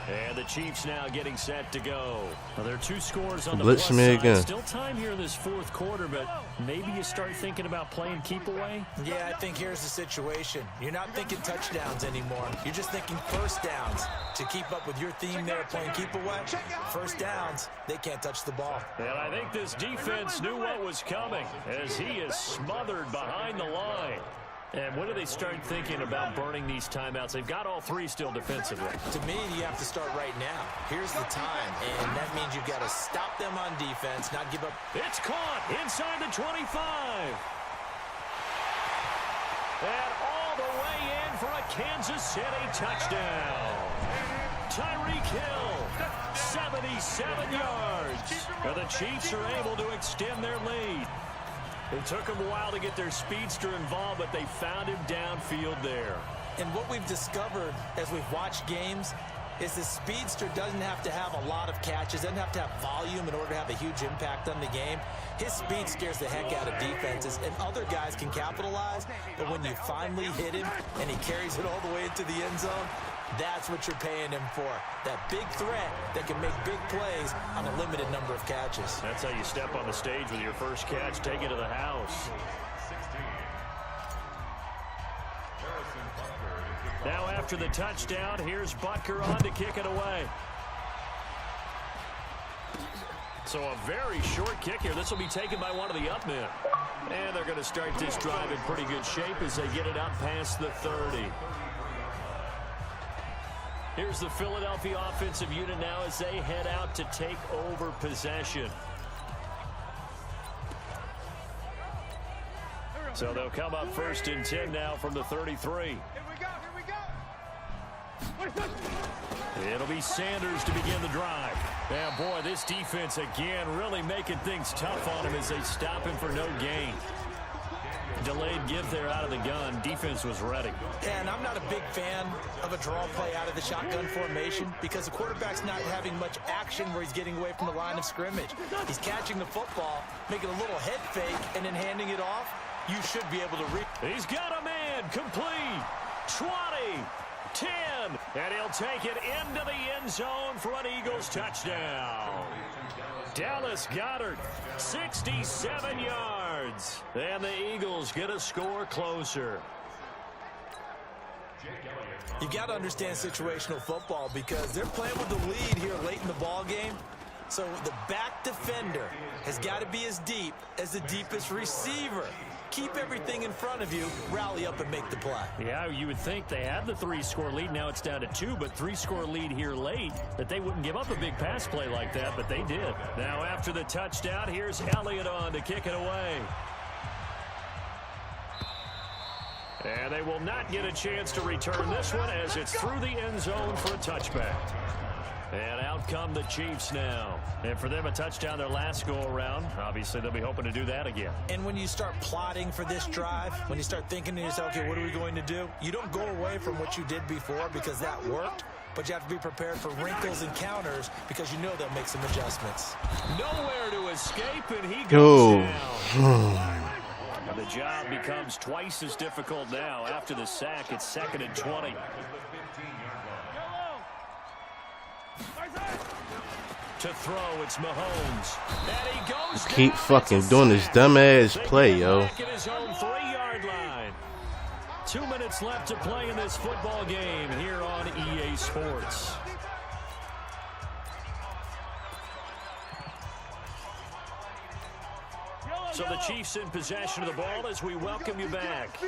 [SPEAKER 4] And the Chiefs now getting set to go. Well, there are 2 scores on the
[SPEAKER 2] Blitz
[SPEAKER 4] plus
[SPEAKER 2] me
[SPEAKER 4] side.
[SPEAKER 2] again.
[SPEAKER 4] Still time here in this 4th quarter, but maybe you start thinking about playing keep away.
[SPEAKER 5] Yeah, I think here's the situation. You're not thinking touchdowns anymore. You're just thinking 1st downs. To keep up with your theme there, playing keep away, 1st downs, they can't touch the ball.
[SPEAKER 4] And I think this defense knew what was coming as he is smothered behind the line. And when do they start thinking about burning these timeouts? They've got all 3 still defensively.
[SPEAKER 5] To me, you have to start right now. Here's the time, and that means you've got to stop them on defense, not give up.
[SPEAKER 4] It's caught inside the 25. And all the way in for a Kansas City touchdown. Tyreek Hill, 77 yards. And the Chiefs are able to extend their lead. It took them a while to get their speedster involved, but they found him downfield there.
[SPEAKER 5] And what we've discovered as we've watched games is the speedster doesn't have to have a lot of catches, doesn't have to have volume in order to have a huge impact on the game. His speed scares the heck out of defenses, and other guys can capitalize, but when you finally hit him and he carries it all the way into the end zone, that's what you're paying him for. That big threat that can make big plays on a limited number of catches.
[SPEAKER 4] That's how you step on the stage with your first catch, take it to the house. Now after the touchdown, here's Butker on to kick it away. So a very short kick here. This will be taken by one of the up men. And they're going to start this drive in pretty good shape as they get it up past the 30. Here's the Philadelphia offensive unit now as they head out to take over possession. So they'll come up 1st and 10 now from the 33.
[SPEAKER 6] Here we go.
[SPEAKER 4] It'll be Sanders to begin the drive. And boy, this defense again really making things tough on him as they stop him for no gain. Delayed give there out of the gun. Defense was ready.
[SPEAKER 5] And I'm not a big fan of a draw play out of the shotgun formation because the quarterback's not having much action where he's getting away from the line of scrimmage. He's catching the football, making a little head fake, and then handing it off. You should be able to read.
[SPEAKER 4] He's got a man complete. 20, 10, and he'll take it into the end zone for an Eagles touchdown. Dallas Goedert, 67 yards. And the Eagles get a score closer.
[SPEAKER 5] You got to understand situational football because they're playing with the lead here late in the ball game. So the back defender has got to be as deep as the deepest receiver. Keep everything in front of you, rally up and make the play.
[SPEAKER 4] Yeah, you would think they had the 3-score lead. Now it's down to 2, but 3-score lead here late, that they wouldn't give up a big pass play like that, but they did. Now after the touchdown, here's Elliott on to kick it away. And they will not get a chance to return this one as it's through the end zone for a touchback. And out come the Chiefs now. And for them, a touchdown their last go-around. Obviously, they'll be hoping to do that again.
[SPEAKER 5] And when you start plotting for this drive, when you start thinking to yourself, okay, what are we going to do? You don't go away from what you did before because that worked, but you have to be prepared for wrinkles and counters because you know they'll make some adjustments.
[SPEAKER 4] Nowhere to escape, and he goes down. And the job becomes twice as difficult now. After the sack, it's 2nd and 20. To throw, it's Mahomes. And he goes
[SPEAKER 2] Keep fucking doing this dumbass play, yo.
[SPEAKER 4] Back at his own 3-yard line. 2 minutes left to play in this football game here on EA Sports. So the Chiefs in possession of the ball as we welcome you back.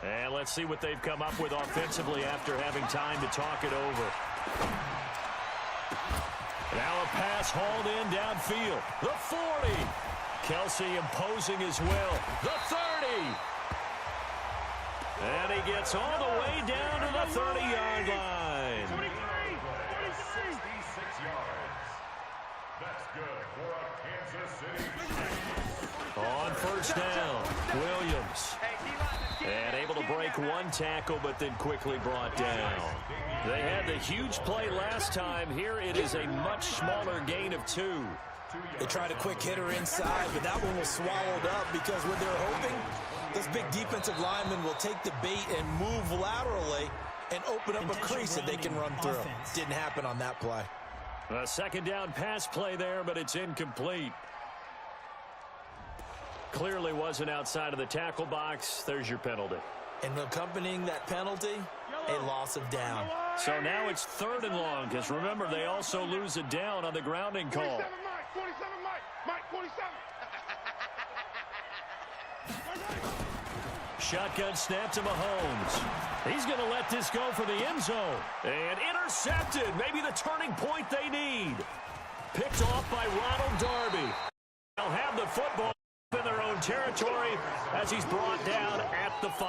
[SPEAKER 4] And let's see what they've come up with offensively after having time to talk it over. Now a pass hauled in downfield. The 40. Kelsey imposing his will. The 30. And he gets all the way down to the 30-yard line.
[SPEAKER 8] 66 yards. That's good for a Kansas City.
[SPEAKER 4] On first down, Williams. And able to break one tackle, but then quickly brought down. They had the huge play last time. Here it is a much smaller gain of 2.
[SPEAKER 5] They tried a quick hitter inside, but that one was swallowed up because what they're hoping, this big defensive lineman will take the bait and move laterally and open up a crease that they can run through. Didn't happen on that play.
[SPEAKER 4] A 2nd down pass play there, but it's incomplete. Clearly wasn't outside of the tackle box. There's your penalty.
[SPEAKER 5] And accompanying that penalty, a loss of down.
[SPEAKER 4] So now it's 3rd and long, because remember, they also lose a down on the grounding call.
[SPEAKER 6] 47 Mike, 47.
[SPEAKER 4] Shotgun snap to Mahomes. He's going to let this go for the end zone. And intercepted. Maybe the turning point they need. Picked off by Ronald Darby. They'll have the football in their own territory as he's brought down at the 5.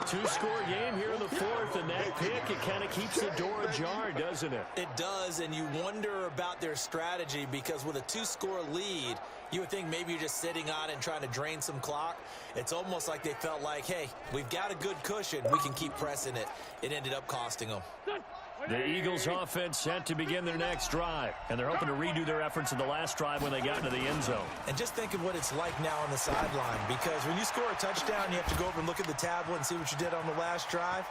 [SPEAKER 4] 2-score game here in the 4th, and that pick, it kind of keeps the door ajar, doesn't it?
[SPEAKER 5] It does, and you wonder about their strategy because with a 2-score lead, you would think maybe you're just sitting on and trying to drain some clock. It's almost like they felt like, hey, we've got a good cushion. We can keep pressing it. It ended up costing them.
[SPEAKER 4] The Eagles offense set to begin their next drive, and they're hoping to redo their efforts in the last drive when they got into the end zone.
[SPEAKER 5] And just think of what it's like now on the sideline, because when you score a touchdown, you have to go over and look at the tablet and see what you did on the last drive.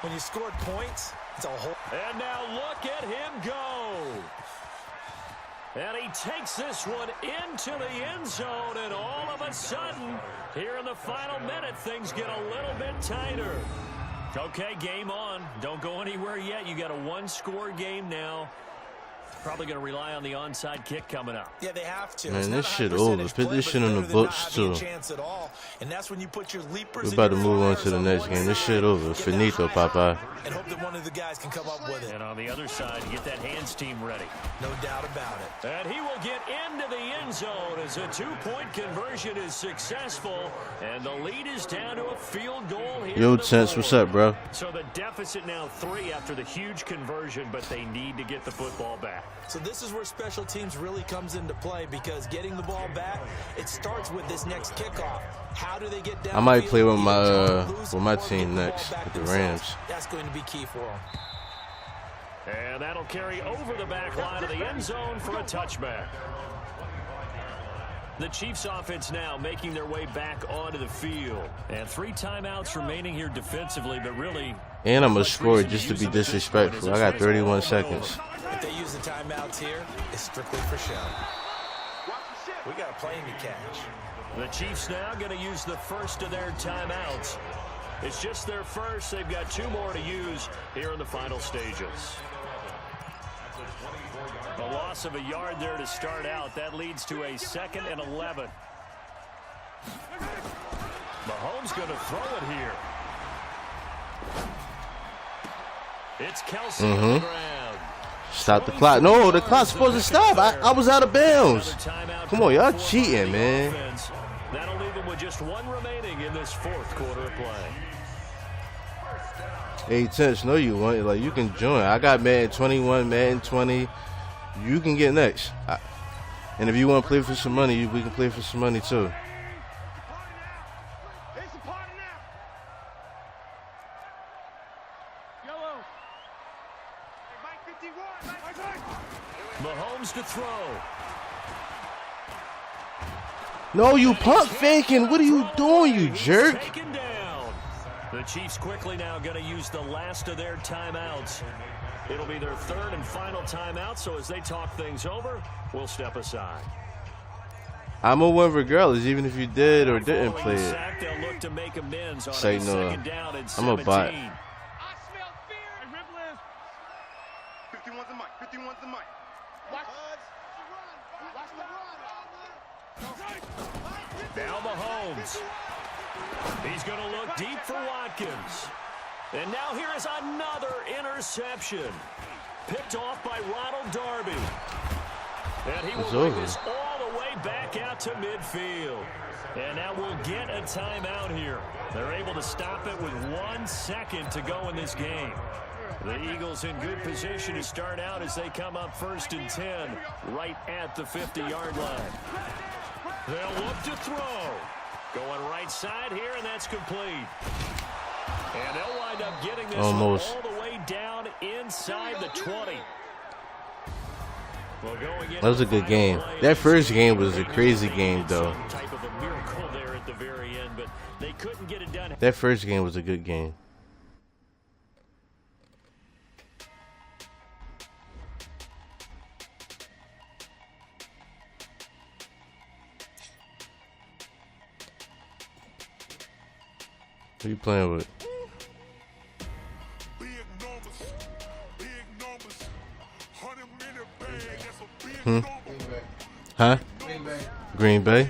[SPEAKER 5] When you scored points, it's a whole...
[SPEAKER 4] And now look at him go. And he takes this one into the end zone, and all of a sudden, here in the final minute, things get a little bit tighter. Okay, game on. Don't go anywhere yet. You got a 1-score game now. Probably going to rely on the onside kick coming up.
[SPEAKER 5] Yeah, they have to.
[SPEAKER 2] Man, this shit over. Put this shit in the books, too.
[SPEAKER 5] And that's when you put your leapers.
[SPEAKER 2] We're about to move on to the next game. This shit over. Finito, Popeye.
[SPEAKER 5] And hope that one of the guys can come up with it.
[SPEAKER 4] And on the other side, get that hands team ready.
[SPEAKER 5] No doubt about it.
[SPEAKER 4] And he will get into the end zone as a 2-point conversion is successful. And the lead is down to a field goal here.
[SPEAKER 2] Yo, Tense, what's up, bro?
[SPEAKER 4] So the deficit now 3 after the huge conversion, but they need to get the football back.
[SPEAKER 5] So this is where special teams really comes into play, because getting the ball back, it starts with this next kickoff. How do they get down?
[SPEAKER 2] I might play with my team next, with the Rams.
[SPEAKER 5] That's going to be key for them.
[SPEAKER 4] And that'll carry over the back line of the end zone for a touchback. The Chiefs offense now making their way back onto the field. And 3 timeouts remaining here defensively, but really...
[SPEAKER 2] And I'm going to score just to be disrespectful. I got 31 seconds.
[SPEAKER 5] If they use the timeouts here, it's strictly for show. We got a plane to catch.
[SPEAKER 4] The Chiefs now going to use the first of their timeouts. It's just their first. They've got 2 more to use here in the final stages. A loss of a yard there to start out. That leads to a 2nd and 11. Mahomes going to throw it here. It's Kelsey on the ground.
[SPEAKER 2] Stop the clock. No, the clock's supposed to stop. I was out of bounds. Come on, y'all cheating, man.
[SPEAKER 4] That'll leave even with just one remaining in this fourth quarter of play.
[SPEAKER 2] 8 cents. No, you want. Like, you can join. I got Madden 21, Madden 20. You can get next. And if you want to play for some money, we can play for some money too.
[SPEAKER 4] Mahomes to throw.
[SPEAKER 2] No, you pump faking. What are you doing, you jerk?
[SPEAKER 4] Taken down. The Chiefs quickly now going to use the last of their timeouts. It'll be their third and final timeout, so as they talk things over, we'll step aside.
[SPEAKER 2] I'm a win regardless, even if you did or didn't play it.
[SPEAKER 4] They'll look to make amends on
[SPEAKER 2] Say
[SPEAKER 4] a
[SPEAKER 2] no.
[SPEAKER 4] second down and
[SPEAKER 2] I'm a bot.
[SPEAKER 6] 51's the mic. 51's the mic.
[SPEAKER 4] Now Mahomes. He's going to look deep for Watkins. And now here is another interception. Picked off by Ronald Darby. And he will bring this all the way back out to midfield. And now we'll get a timeout here. They're able to stop it with 1 second to go in this game. The Eagles in good position to start out as they come up 1st and 10 right at the 50-yard line. They'll look to throw. Going right side here, and that's complete. And they'll wind up getting this all the way down inside the 20.
[SPEAKER 2] That was a good game. That first game was a crazy game, though.
[SPEAKER 4] Type of a miracle there at the very end, but they couldn't get it done.
[SPEAKER 2] That first game was a good game. Who you playing with? Huh? Green Bay.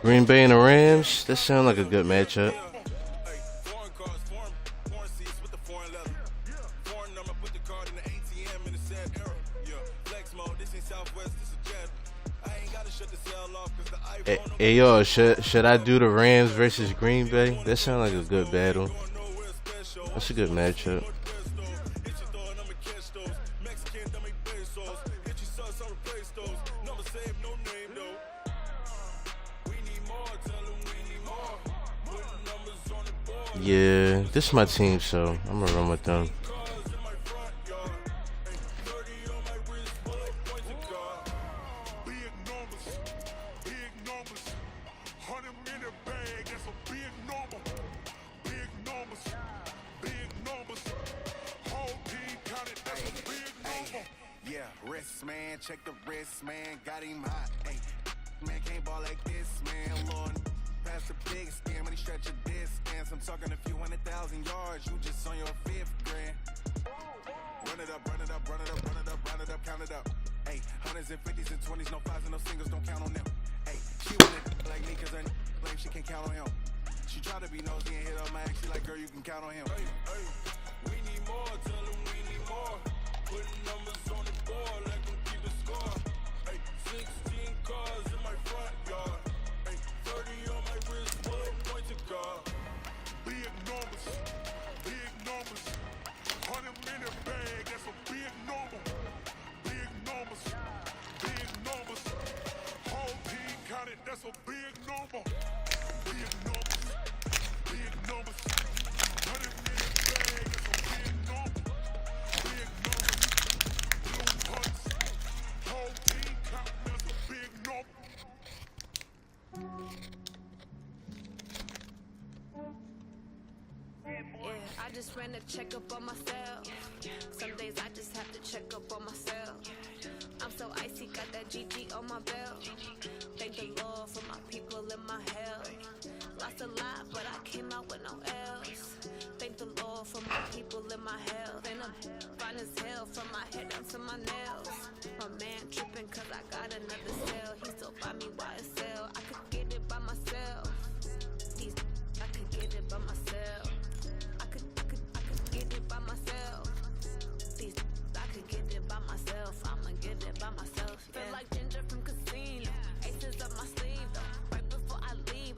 [SPEAKER 2] Green Bay and the Rams. That sounds like a good matchup. Hey yo, should I do the Rams versus Green Bay? That sounds like a good battle. That's a good matchup. Yeah, this is my team, so I'm gonna run with them.
[SPEAKER 9] Check the wrist, man, got him hot. Hey, man, can't ball like this, man. Lord, pass the big scam when he stretch a distance. I'm talking a few 100,000 yards. You just on your 5th grand. Run it up, run it up, run it up, run it up, run it up, count it up. Hey, 100s and 50s and 20s, no 5s and no singles, don't count on them. Hey, she wanna like me 'cause her blame she can't count on him. She try to be nosy and hit up my ex. She like, girl, you can count on him. Hey, hey, we need more, tell them we need more. Putting numbers on the board like them keep a score. Hey, 16 cars in my front yard. Hey, 30 on my wrist, bullet point to God. Big numbers, big numbers. 100 in a bag, that's a big number. Big numbers, big numbers. Whole team counted, that's a big number. Big numbers, big numbers. 100 in a bag, that's a big number. Big numbers, blue punts. Whole team counting, that's a big number.
[SPEAKER 10] Yeah, I just ran a checkup on myself. Some days I just have to check up on myself. I'm so icy, got that GG on my belt. Thank the Lord for my people in my health. Lost a lot, but I came out with no else. Thank the Lord for my people in my health. And I'm fine as hell from my head down to my nails. My man tripping 'cause I got another cell. He still buy me YSL. I could get it by myself. I could get it by myself. I could get it by myself. I could get it by myself. I'ma get it by myself. Feel like Ginger from Casino. Aces up my sleeve though. Right before I leave.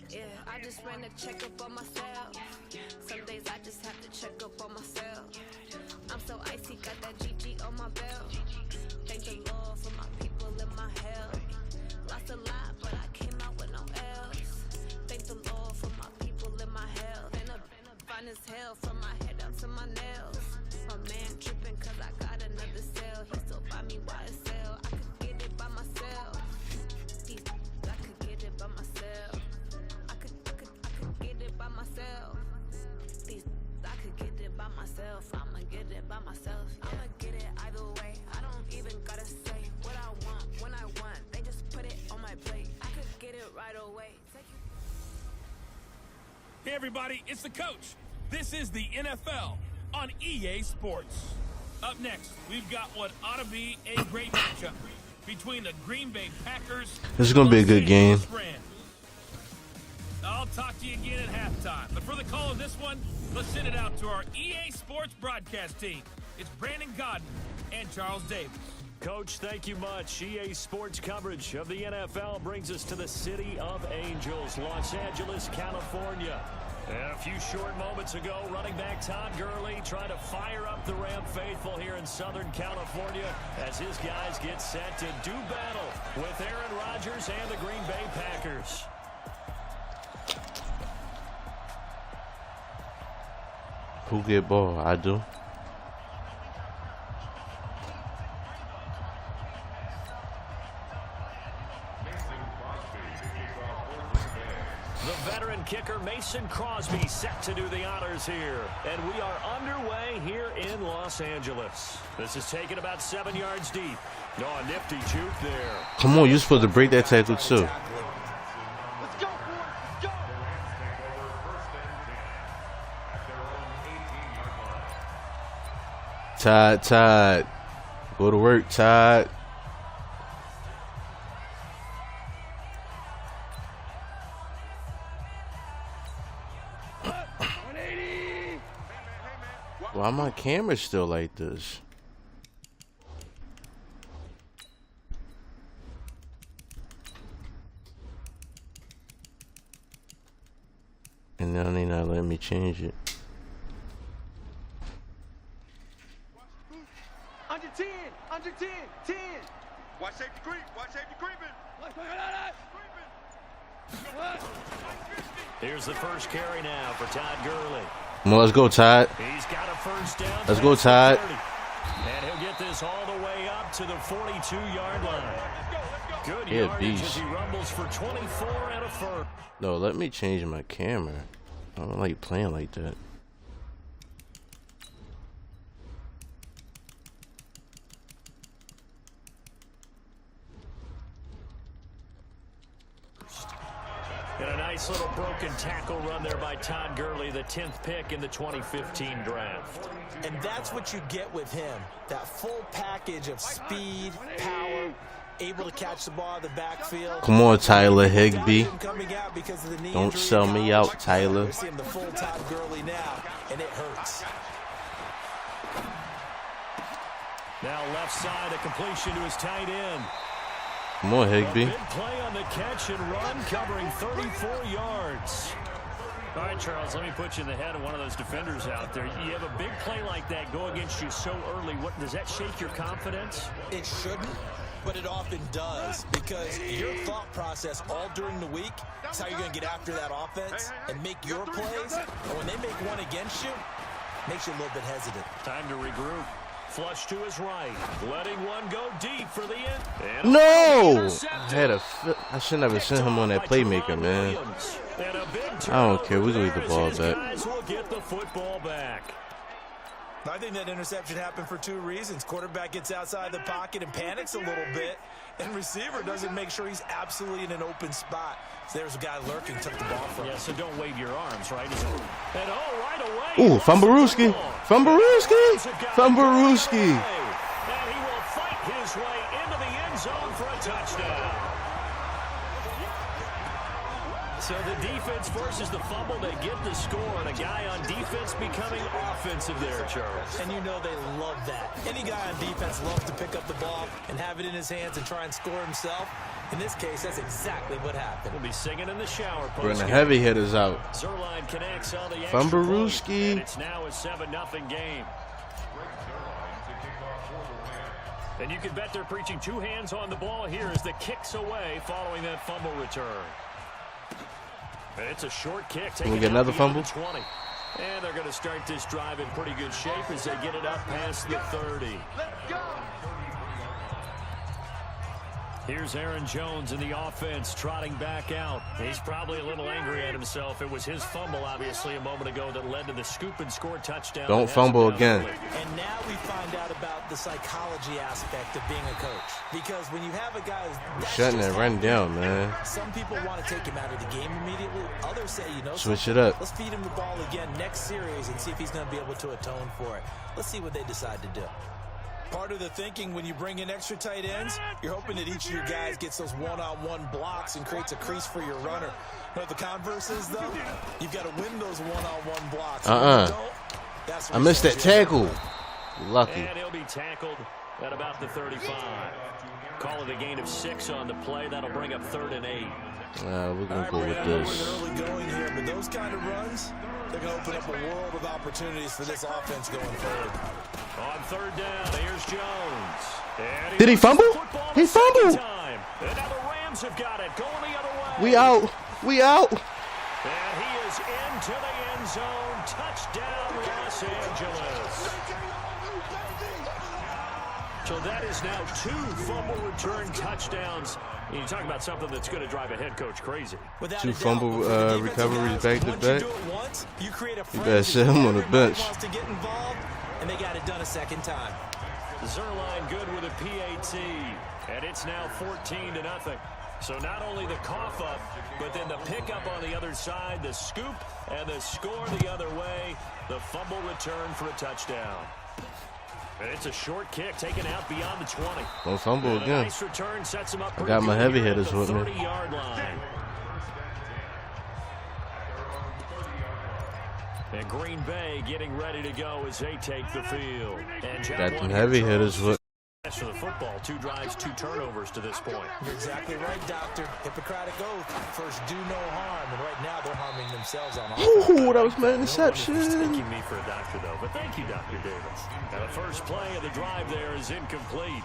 [SPEAKER 10] Yeah, I just ran a checkup on myself. Some days I just have to check up on myself. I'm so icy, got that GG on my belt. Thank the Lord for my people in my health. Lost a lot, but I came out with no L's. Thank the Lord for my people in my health. And I'm fine as hell from my head down to my nails. My man tripping cause I got another cell. He still buy me YSL. I could get it by myself. I could get it by myself. I could get it by myself. I could get it by myself. I'ma get it by myself. I'ma get it either way. I don't even gotta say what I want when I want. They just put it on my plate. I could get it right away.
[SPEAKER 3] Hey everybody, it's the coach. This is the NFL on EA Sports. Up next, we've got what ought to be a great matchup between the Green Bay Packers.
[SPEAKER 2] This is gonna be a good game.
[SPEAKER 3] I'll talk to you again at halftime. But for the call of this one, let's send it out to our EA Sports broadcast team. It's Brandon Godden and Charles Davis.
[SPEAKER 4] Coach, thank you much. EA Sports coverage of the NFL brings us to the City of Angels, Los Angeles, California. And a few short moments ago, running back Todd Gurley trying to fire up the Ram faithful here in Southern California as his guys get set to do battle with Aaron Rodgers and the Green Bay Packers.
[SPEAKER 2] Who get ball? I do.
[SPEAKER 4] The veteran kicker Mason Crosby set to do the honors here. And we are underway here in Los Angeles. This is taken about 7 yards deep. Oh, a nifty juke there.
[SPEAKER 2] Come on, you're supposed to break that tackle too.
[SPEAKER 6] Let's go, boys. Let's go.
[SPEAKER 2] Todd. Go to work, Todd. Why my camera still like this? And now they not letting me change it.
[SPEAKER 6] Under 10. 10. Watch safety creeping.
[SPEAKER 4] Here's the first carry now for Todd Gurley.
[SPEAKER 2] Come on, let's go, Todd.
[SPEAKER 4] He's got a first down.
[SPEAKER 2] Let's go, Todd.
[SPEAKER 4] And he'll get this all the way up to the 42-yard line. Good
[SPEAKER 2] Yeah,
[SPEAKER 4] yardage
[SPEAKER 2] beast.
[SPEAKER 4] as he rumbles for 24 and a first.
[SPEAKER 2] No, let me change my camera. I don't like playing like that.
[SPEAKER 4] And a nice little broken tackle run there by Todd Gurley, the 10th pick in the 2015 draft.
[SPEAKER 5] And that's what you get with him. That full package of speed, power, able to catch the ball in the backfield.
[SPEAKER 2] Come on, Tyler Higbee.
[SPEAKER 5] Don't
[SPEAKER 2] Don't sell me out, Tyler.
[SPEAKER 5] We're seeing the full Todd Gurley now, and it hurts.
[SPEAKER 4] Now left side, a completion to his tight end.
[SPEAKER 2] Come on, Higbee.
[SPEAKER 4] Big play on the catch and run, covering 34 yards. All right, Charles, let me put you in the head of one of those defenders out there. You have a big play like that go against you so early. What does that shake your confidence?
[SPEAKER 5] It shouldn't, but it often does, because your thought process all during the week is how you're going to get after that offense and make your plays. And when they make one against you, it makes you a little bit hesitant.
[SPEAKER 4] Time to regroup. Flush to his right, letting one go deep for the end.
[SPEAKER 2] No! I shouldn't have sent him on that playmaker, man. I don't care. We're going to get the ball back.
[SPEAKER 4] Guys will get the football back.
[SPEAKER 5] I think that interception happened for two reasons. Quarterback gets outside the pocket and panics a little bit, and receiver doesn't make sure he's absolutely in an open spot. So there's a guy lurking, took the ball from him.
[SPEAKER 4] Yeah, so don't wave your arms, right? And right away.
[SPEAKER 2] Ooh, Fumbarooski. And
[SPEAKER 4] he will fight his way into the end zone for a touchdown. So the defense forces the fumble. They get the score, and a guy on defense becoming offensive there, Charles.
[SPEAKER 5] And you know they love that. Any guy on defense loves to pick up the ball and have it in his hands and try and score himself. In this case, that's exactly what happened.
[SPEAKER 4] We'll be singing in the shower.
[SPEAKER 2] Bring the heavy hitters out.
[SPEAKER 4] Zerline connects on the extra point, and it's now a 7-0 game. And you can bet they're preaching two hands on the ball here as the kick's away following that fumble return. And it's a short kick.
[SPEAKER 2] Can we get another fumble?
[SPEAKER 4] 20. And they're going to start this drive in pretty good shape as they get it up past the 30.
[SPEAKER 6] Let's go.
[SPEAKER 4] Here's Aaron Jones in the offense, trotting back out. He's probably a little angry at himself. It was his fumble, obviously, a moment ago that led to the scoop and score touchdown.
[SPEAKER 2] Don't fumble again.
[SPEAKER 5] And now we find out about the psychology aspect of being a coach. Because when you have a guy who's
[SPEAKER 2] shutting that run down, man.
[SPEAKER 5] Some people want to take him out of the game immediately. Others say, you know,
[SPEAKER 2] switch it up.
[SPEAKER 5] Let's feed him the ball again next series and see if he's going to be able to atone for it. Let's see what they decide to do. Part of the thinking when you bring in extra tight ends, you're hoping that each of your guys gets those one-on-one blocks and creates a crease for your runner. You know what the converse is, though? You've got to win those one-on-one blocks.
[SPEAKER 2] I missed that tackle. Lucky.
[SPEAKER 4] And he'll be tackled at about the 35. Call it a gain of 6 on the play. That'll bring up 3rd and 8.
[SPEAKER 2] We're going to go with this.
[SPEAKER 5] Early going here, but those kind of runs, they're going to open up a world of opportunities for this offense going forward.
[SPEAKER 4] On 3rd down, here's Jones.
[SPEAKER 2] Did he fumble? He fumbled.
[SPEAKER 4] And now the Rams have got it, going the other way.
[SPEAKER 2] We out. We out.
[SPEAKER 4] And he is into the end zone. Touchdown, Los Angeles. So that is now 2 fumble return touchdowns. And you talk about something that's going to drive a head coach crazy.
[SPEAKER 2] 2 fumble recoveries back to back. You better set him on the bench.
[SPEAKER 5] And they got it done a second time.
[SPEAKER 4] Zerline good with a PAT. And it's now 14-0. So not only the cough up, but then the pickup on the other side, the scoop, and the score the other way. The fumble return for a touchdown. And it's a short kick taken out beyond the 20.
[SPEAKER 2] Don't fumble again.
[SPEAKER 4] Nice return sets him up.
[SPEAKER 2] I got my heavy hitters with me.
[SPEAKER 4] 30-yard line. And Green Bay getting ready to go as they take the field. And
[SPEAKER 2] got them heavy hitters with.
[SPEAKER 4] For the football, 2 drives, 2 turnovers to this point.
[SPEAKER 5] You're exactly right, Doctor. Hippocratic oath. First, do no harm, and right now they're harming themselves on offense.
[SPEAKER 2] Ooh, that was my interception.
[SPEAKER 4] No one is mistaking me for a doctor, though. But thank you, Dr. Davis. Now the first play of the drive there is incomplete.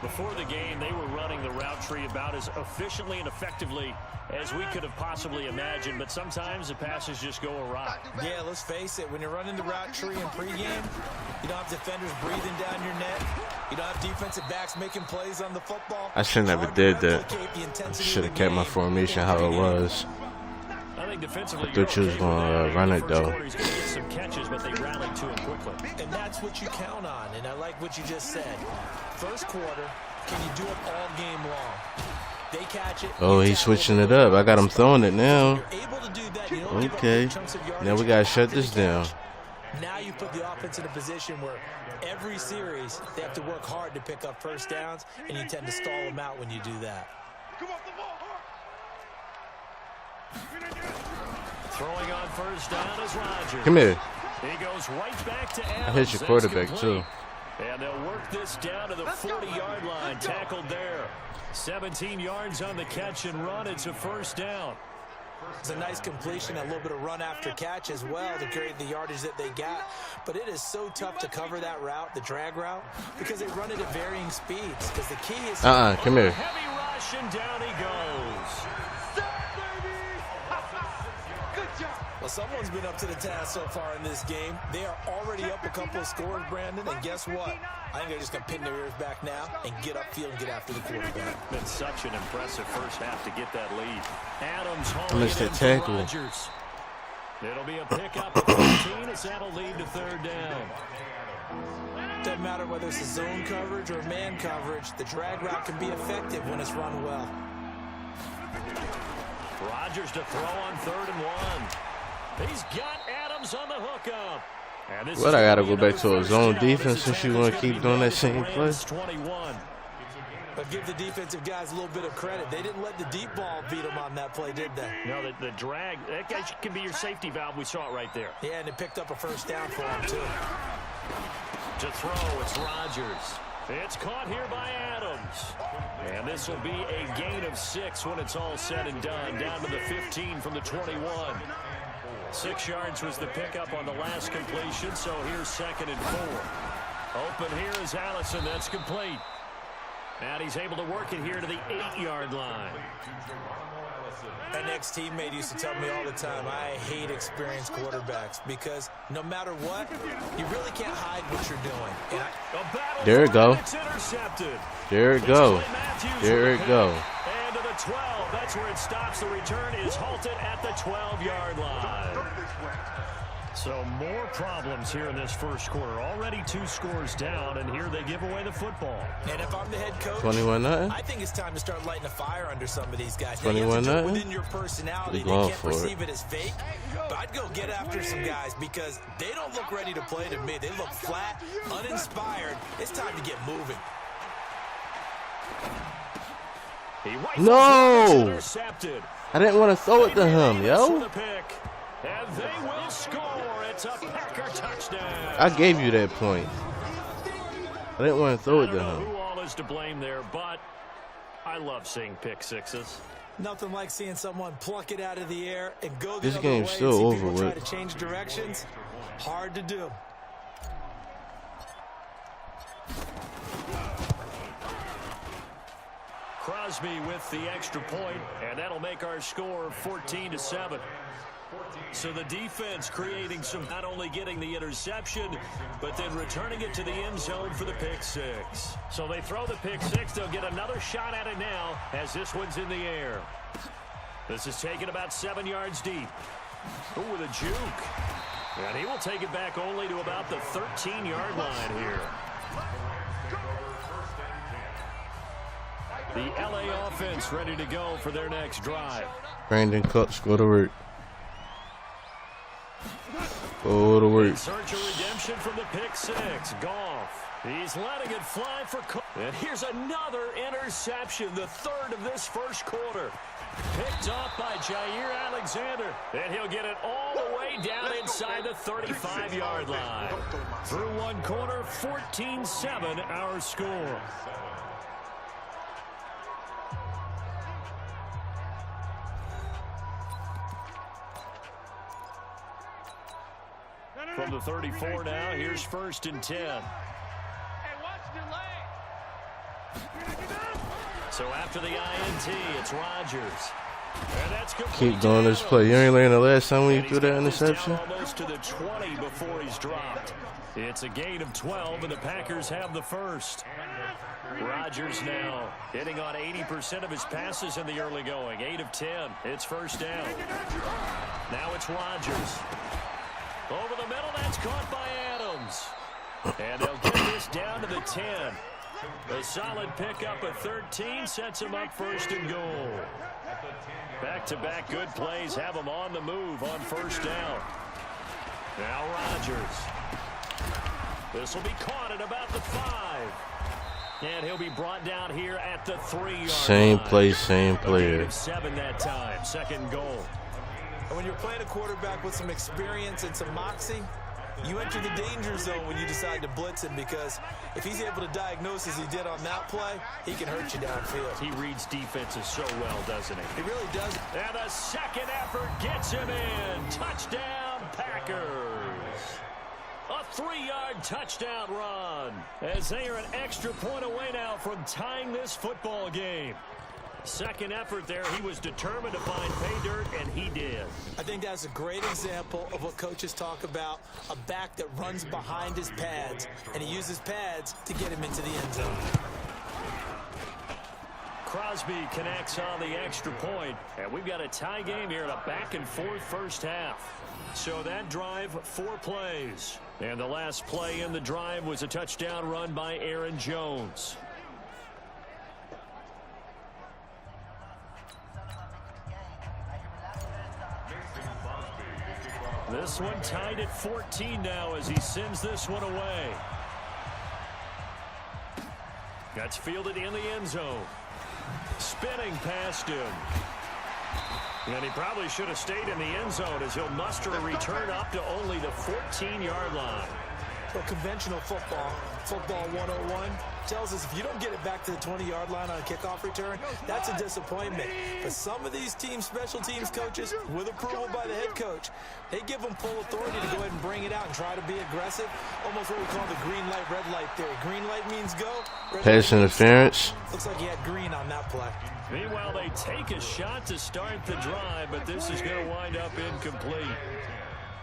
[SPEAKER 4] Before the game, they were running the route tree about as efficiently and effectively as we could have possibly imagined, but sometimes the passes just go awry.
[SPEAKER 5] Yeah, let's face it. When you're running the route tree in pregame, you don't have defenders breathing down your neck. You don't have defensive backs making plays on the football.
[SPEAKER 2] I should never did that. I should have kept my formation how it was.
[SPEAKER 4] I think defensively,
[SPEAKER 2] I thought you was going to run it, though.
[SPEAKER 4] He's going to get some catches, but they rallied to him quickly.
[SPEAKER 5] And that's what you count on, and I like what you just said. First quarter, can you do it all game long? They catch it.
[SPEAKER 2] Oh, he's switching it up. I got him throwing it now. Okay. Now we got to shut this down.
[SPEAKER 5] Now you put the offense in a position where every series they have to work hard to pick up first downs, and you tend to stall them out when you do that.
[SPEAKER 4] Throwing on first down is Rodgers.
[SPEAKER 2] Come here.
[SPEAKER 4] He goes right back to Adams.
[SPEAKER 2] I hit your quarterback, too.
[SPEAKER 4] And they'll work this down to the 40-yard line. Tackled there. 17 yards on the catch and run. It's a first down.
[SPEAKER 5] It's a nice completion, a little bit of run after catch as well to create the yardage that they got. But it is so tough to cover that route, the drag route, because they run it at varying speeds. Because the key is
[SPEAKER 2] come here.
[SPEAKER 4] Heavy rush and down he goes.
[SPEAKER 5] Well, someone's been up to the task so far in this game. They are already up a couple of scores, Brandon, and guess what? I think they're just going to pin their ears back now and get upfield and get after the quarterback.
[SPEAKER 4] Been such an impressive first half to get that lead. Adams
[SPEAKER 2] I missed that tackle.
[SPEAKER 4] It'll be a pickup at 15 as that'll lead to 3rd down.
[SPEAKER 5] Doesn't matter whether it's a zone coverage or man coverage, the drag route can be effective when it's run well.
[SPEAKER 4] Rodgers to throw on 3rd and 1. He's got Adams on the hookup.
[SPEAKER 2] What, I got to go back to a zone defense since you want to keep doing that same play?
[SPEAKER 4] 21.
[SPEAKER 5] But give the defensive guys a little bit of credit. They didn't let the deep ball beat them on that play, did they?
[SPEAKER 4] No, the drag, that can be your safety valve. We saw it right there.
[SPEAKER 5] Yeah, and it picked up a first down for them, too.
[SPEAKER 4] To throw, it's Rodgers. It's caught here by Adams. And this will be a gain of 6 when it's all said and done. Down to the 15 from the 21. 6 yards was the pickup on the last completion, so here's 2nd and 4. Open here is Allison. That's complete. And he's able to work it here to the 8-yard line.
[SPEAKER 5] An ex-teammate used to tell me all the time, I hate experienced quarterbacks because no matter what, you really can't hide what you're doing.
[SPEAKER 2] There it go. There it go. There it go.
[SPEAKER 4] And to the 12. That's where it stops. The return is halted at the 12-yard line. So more problems here in this first quarter. Already 2 scores down, and here they give away the football.
[SPEAKER 5] And if I'm the head coach,
[SPEAKER 2] 21-0.
[SPEAKER 5] I think it's time to start lighting a fire under some of these guys.
[SPEAKER 2] 21-0.
[SPEAKER 5] Within your personality, they can't perceive it as fake. But I'd go get after some guys because they don't look ready to play to me. They look flat, uninspired. It's time to get moving.
[SPEAKER 2] No! I didn't want to throw it to him, yo.
[SPEAKER 4] And they will score. It's a Packer touchdown.
[SPEAKER 2] I gave you that point. I didn't want to throw it to him.
[SPEAKER 4] Who all is to blame there, but I love seeing pick sixes.
[SPEAKER 5] Nothing like seeing someone pluck it out of the air and go the
[SPEAKER 2] this
[SPEAKER 5] other
[SPEAKER 2] game's
[SPEAKER 5] way
[SPEAKER 2] still
[SPEAKER 5] and see
[SPEAKER 2] over
[SPEAKER 5] people try
[SPEAKER 2] with.
[SPEAKER 5] to change directions. Hard to do.
[SPEAKER 4] Crosby with the extra point, and that'll make our score 14-7. So the defense creating some, not only getting the interception, but then returning it to the end zone for the pick six. So they throw the pick six. They'll get another shot at it now as this one's in the air. This is taken about 7 yards deep. Oh, with a juke. And he will take it back only to about the 13-yard line here. The LA offense ready to go for their next drive.
[SPEAKER 2] Brandon Cooks, go to work. Go to work.
[SPEAKER 4] Search of redemption from the pick six. Goff. He's letting it fly for Cook. And here's another interception, the 3rd of this first quarter. Picked off by Jair Alexander. And he'll get it all the way down inside the 35-yard line. Through one quarter, 14-7 our score. From the 34 now, here's 1st and 10. So after the INT, it's Rodgers. And that's
[SPEAKER 2] keep doing this play. You ain't learned the last time when you threw that interception?
[SPEAKER 4] Almost to the 20 before he's dropped. It's a gain of 12, and the Packers have the first. Rodgers now hitting on 80% of his passes in the early going. 8 of 10. It's 1st down. Now it's Rodgers. Over the middle, that's caught by Adams. And they'll get this down to the 10. A solid pickup at 13 sets him up 1st and goal. Back-to-back good plays have him on the move on 1st down. Now Rodgers. This will be caught at about the 5. And he'll be brought down here at the 3-yard line.
[SPEAKER 2] Same play, same player.
[SPEAKER 4] 7 that time, 2nd goal.
[SPEAKER 5] And when you're playing a quarterback with some experience and some moxie, you enter the danger zone when you decide to blitz him, because if he's able to diagnose as he did on that play, he can hurt you downfield.
[SPEAKER 4] He reads defenses so well, doesn't he?
[SPEAKER 5] He really does.
[SPEAKER 4] And a second effort gets him in. Touchdown, Packers. A 3-yard touchdown run as they are an extra point away now from tying this football game. Second effort there, he was determined to find pay dirt, and he did.
[SPEAKER 5] I think that's a great example of what coaches talk about, a back that runs behind his pads, and he uses pads to get him into the end zone.
[SPEAKER 4] Crosby connects on the extra point, and we've got a tie game here in a back-and-forth first half. So that drive, 4 plays. And the last play in the drive was a touchdown run by Aaron Jones. This one tied at 14 now as he sends this one away. That's fielded in the end zone. Spinning past him. And he probably should have stayed in the end zone as he'll muster a return up to only the 14-yard line.
[SPEAKER 5] So conventional football 101, tells us if you don't get it back to the 20-yard line on a kickoff return, that's a disappointment. But some of these special teams coaches, with approval by the head coach, they give them full authority to go ahead and bring it out and try to be aggressive. Almost what we call the green light, red light theory. Green light means go.
[SPEAKER 2] Pass interference.
[SPEAKER 5] Looks like he had green on that play.
[SPEAKER 4] Meanwhile, they take a shot to start the drive, but this is going to wind up incomplete.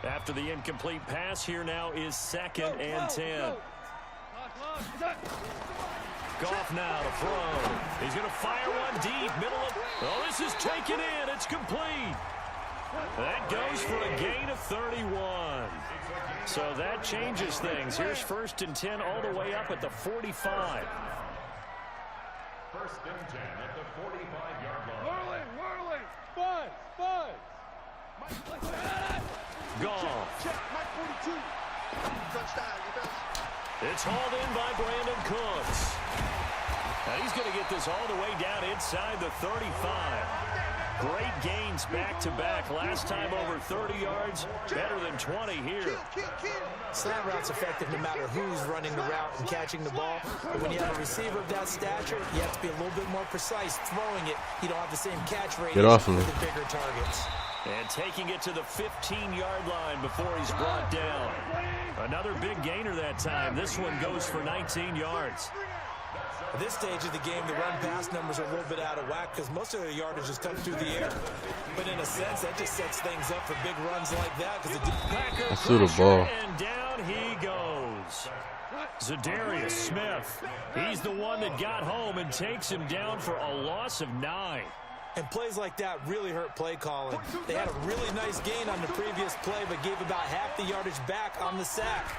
[SPEAKER 4] After the incomplete pass, here now is 2nd and 10. Goff now to throw. He's going to fire one deep, middle of... Oh, this is taken in. It's complete. That goes for a gain of 31. So that changes things. Here's 1st and 10 all the way up at the 45.
[SPEAKER 8] 1st and 10 at the 45-yard line.
[SPEAKER 6] Whirling. Buzz.
[SPEAKER 4] Goff.
[SPEAKER 6] Check. Mike 42. Touchdown.
[SPEAKER 4] It's hauled in by Brandon Cooks. And he's going to get this all the way down inside the 35. Great gains back-to-back. Last time over 30 yards, better than 20 here.
[SPEAKER 5] Slant route's effective no matter who's running the route and catching the ball. But when you have a receiver of that stature, you have to be a little bit more precise throwing it. You don't have the same catch rate with the bigger targets.
[SPEAKER 4] And taking it to the 15-yard line before he's brought down. Another big gainer that time. This one goes for 19 yards.
[SPEAKER 5] At this stage of the game, the run-pass numbers are a little bit out of whack because most of their yardage just comes through the air. But in a sense, that just sets things up for big runs like that.
[SPEAKER 4] Packer
[SPEAKER 2] threw the ball.
[SPEAKER 4] And down he goes. Zadarius Smith. He's the one that got home and takes him down for a loss of 9.
[SPEAKER 5] And plays like that really hurt play calling. They had a really nice gain on the previous play, but gave about half the yardage back on the sack.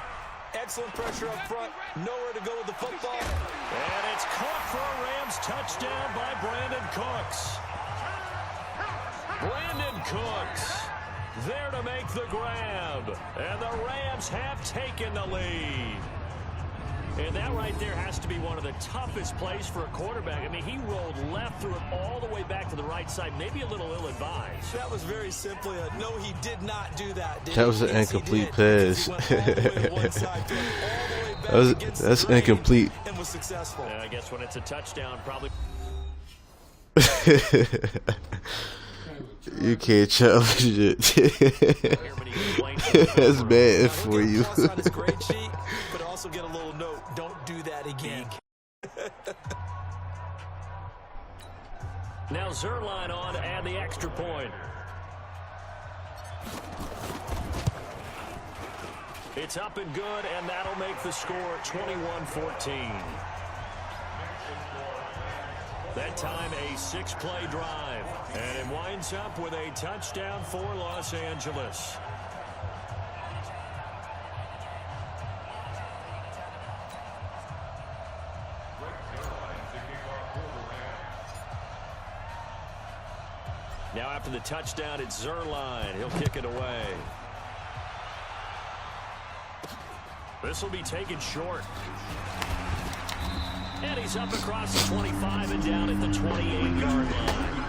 [SPEAKER 5] Excellent pressure up front. Nowhere to go with the football.
[SPEAKER 4] And it's caught for a Rams touchdown by Brandon Cooks. Brandon Cooks there to make the grab. And the Rams have taken the lead. And that right there has to be one of the toughest plays for a quarterback. I mean, he rolled left, threw it all the way back to the right side, maybe a little ill-advised.
[SPEAKER 5] That was very simply a no, he did not do that.
[SPEAKER 2] That was an incomplete pass. That's incomplete.
[SPEAKER 5] And was successful.
[SPEAKER 4] And I guess when it's a touchdown, probably.
[SPEAKER 2] You can't challenge it. That's bad for you.
[SPEAKER 5] But also get a little note, don't do that again.
[SPEAKER 4] Now Zerline on to add the extra point. It's up and good, and that'll make the score 21-14. That time a 6-play drive, and it winds up with a touchdown for Los Angeles. Now after the touchdown, it's Zerline. He'll kick it away. This will be taken short. And he's up across the 25 and down at the 28-yard line.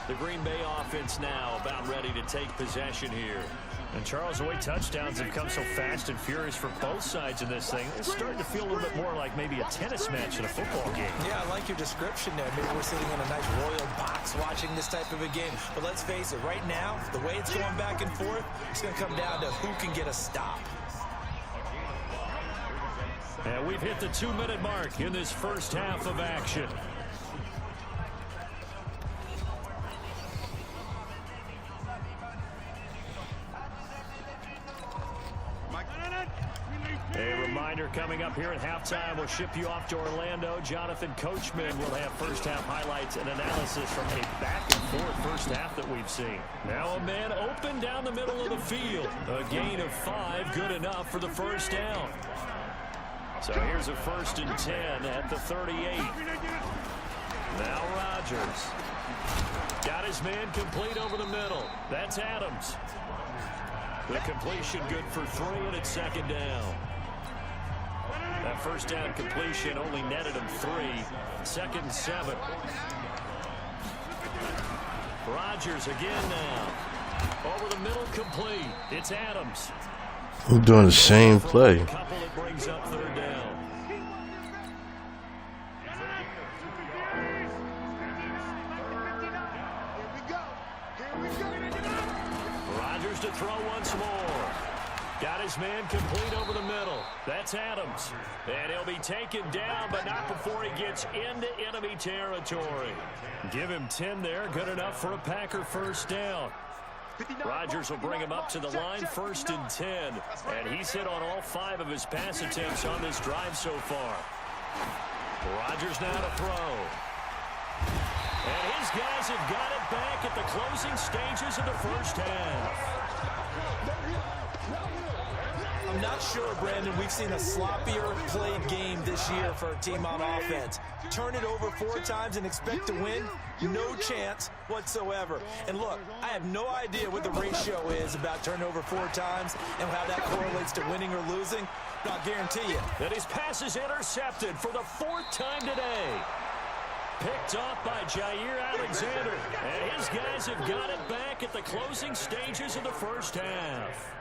[SPEAKER 4] The Green Bay offense now about ready to take possession here. And Charles, the way touchdowns have come so fast and furious for both sides in this thing, it's starting to feel a little bit more like maybe a tennis match in a football game.
[SPEAKER 5] Yeah, I like your description there. Maybe we're sitting in a nice royal box watching this type of a game. But let's face it, right now, the way it's going back and forth, it's going to come down to who can get a stop.
[SPEAKER 4] And we've hit the 2-minute mark in this first half of action. A reminder coming up here at halftime. We'll ship you off to Orlando. Jonathan Coachman will have first half highlights and analysis from a back-and-forth first half that we've seen. Now a man open down the middle of the field. A gain of 5, good enough for the first down. So here's a 1st and 10 at the 38. Now Rodgers. Got his man complete over the middle. That's Adams. The completion good for 3, and it's 2nd down. That first down completion only netted him 3. 2nd and 7. Rodgers again now. Over the middle, complete. It's Adams.
[SPEAKER 2] We're doing the same play.
[SPEAKER 4] A couple that brings up 3rd down. Rodgers to throw once more. Got his man complete over the middle. That's Adams. And he'll be taken down, but not before he gets into enemy territory. Give him 10 there. Good enough for a Packer first down. Rodgers will bring him up to the line, 1st and 10. And he's hit on all 5 of his pass attempts on this drive so far. Rodgers now to throw. And his guys have got it back at the closing stages of the first half.
[SPEAKER 5] I'm not sure, Brandon, we've seen a sloppier played game this year for a team on offense. Turn it over 4 times and expect to win? No chance whatsoever. And look, I have no idea what the ratio is about turnover 4 times and how that correlates to winning or losing, but I'll guarantee you
[SPEAKER 4] that his pass is intercepted for the 4th time today. Picked off by Jair Alexander. And his guys have got it back at the closing stages of the first half.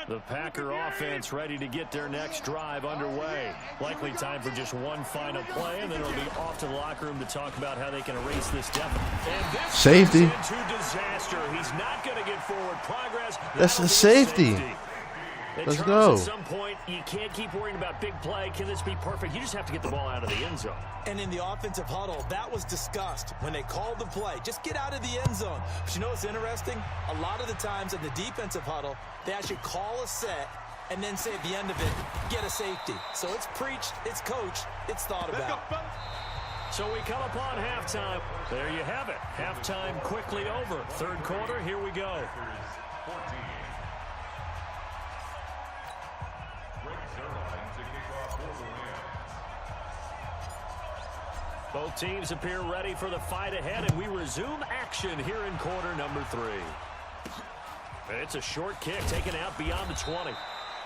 [SPEAKER 4] The Packer offense ready to get their next drive underway. Likely time for just one final play, and then it'll be off to the locker room to talk about how they can erase this deficit. And this
[SPEAKER 2] safety.
[SPEAKER 4] Into disaster. He's not going to get forward progress.
[SPEAKER 2] That's the safety. Let's go.
[SPEAKER 4] At some point, you can't keep worrying about big play. Can this be perfect? You just have to get the ball out of the end zone.
[SPEAKER 5] And in the offensive huddle, that was discussed when they called the play. Just get out of the end zone. But you know what's interesting? A lot of the times in the defensive huddle, they actually call a set and then say at the end of it, get a safety. So it's preached, it's coached, it's thought about.
[SPEAKER 4] So we come upon halftime. There you have it. Halftime quickly over. 3rd quarter, here we go. Both teams appear ready for the fight ahead, and we resume action here in quarter number 3. It's a short kick taken out beyond the 20.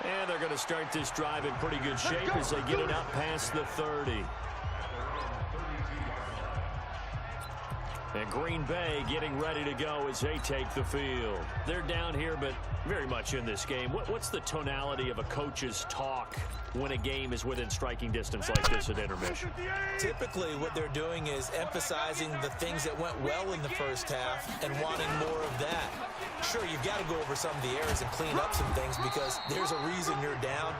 [SPEAKER 4] And they're going to start this drive in pretty good shape as they get it out past the 30. And Green Bay getting ready to go as they take the field. They're down here, but very much in this game. What's the tonality of a coach's talk when a game is within striking distance like this at intermission?
[SPEAKER 5] Typically, what they're doing is emphasizing the things that went well in the first half and wanting more of that. Sure, you've got to go over some of the errors and clean up some things because there's a reason you're down.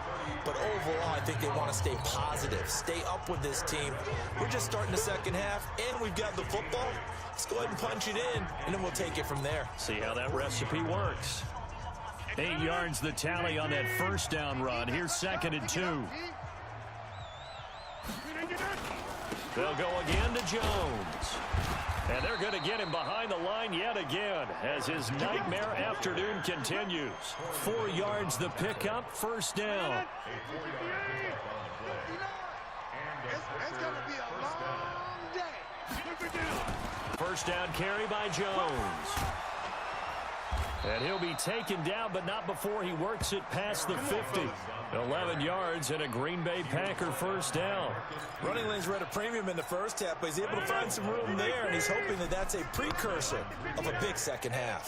[SPEAKER 5] But overall, I think they want to stay positive, stay up with this team. We're just starting the second half, and we've got the football. Let's go ahead and punch it in, and then we'll take it from there.
[SPEAKER 4] See how that recipe works. 8 yards the tally on that first down run. Here's 2nd and 2. They'll go again to Jones. And they're going to get him behind the line yet again as his nightmare afternoon continues. 4 yards the pickup, first down.
[SPEAKER 6] It's going to be a long day.
[SPEAKER 4] First down carry by Jones. And he'll be taken down, but not before he works it past the 50. 11 yards and a Green Bay Packer first down.
[SPEAKER 5] Running lanes were at a premium in the first half, but he's able to find some room there, and he's hoping that that's a precursor of a big second half.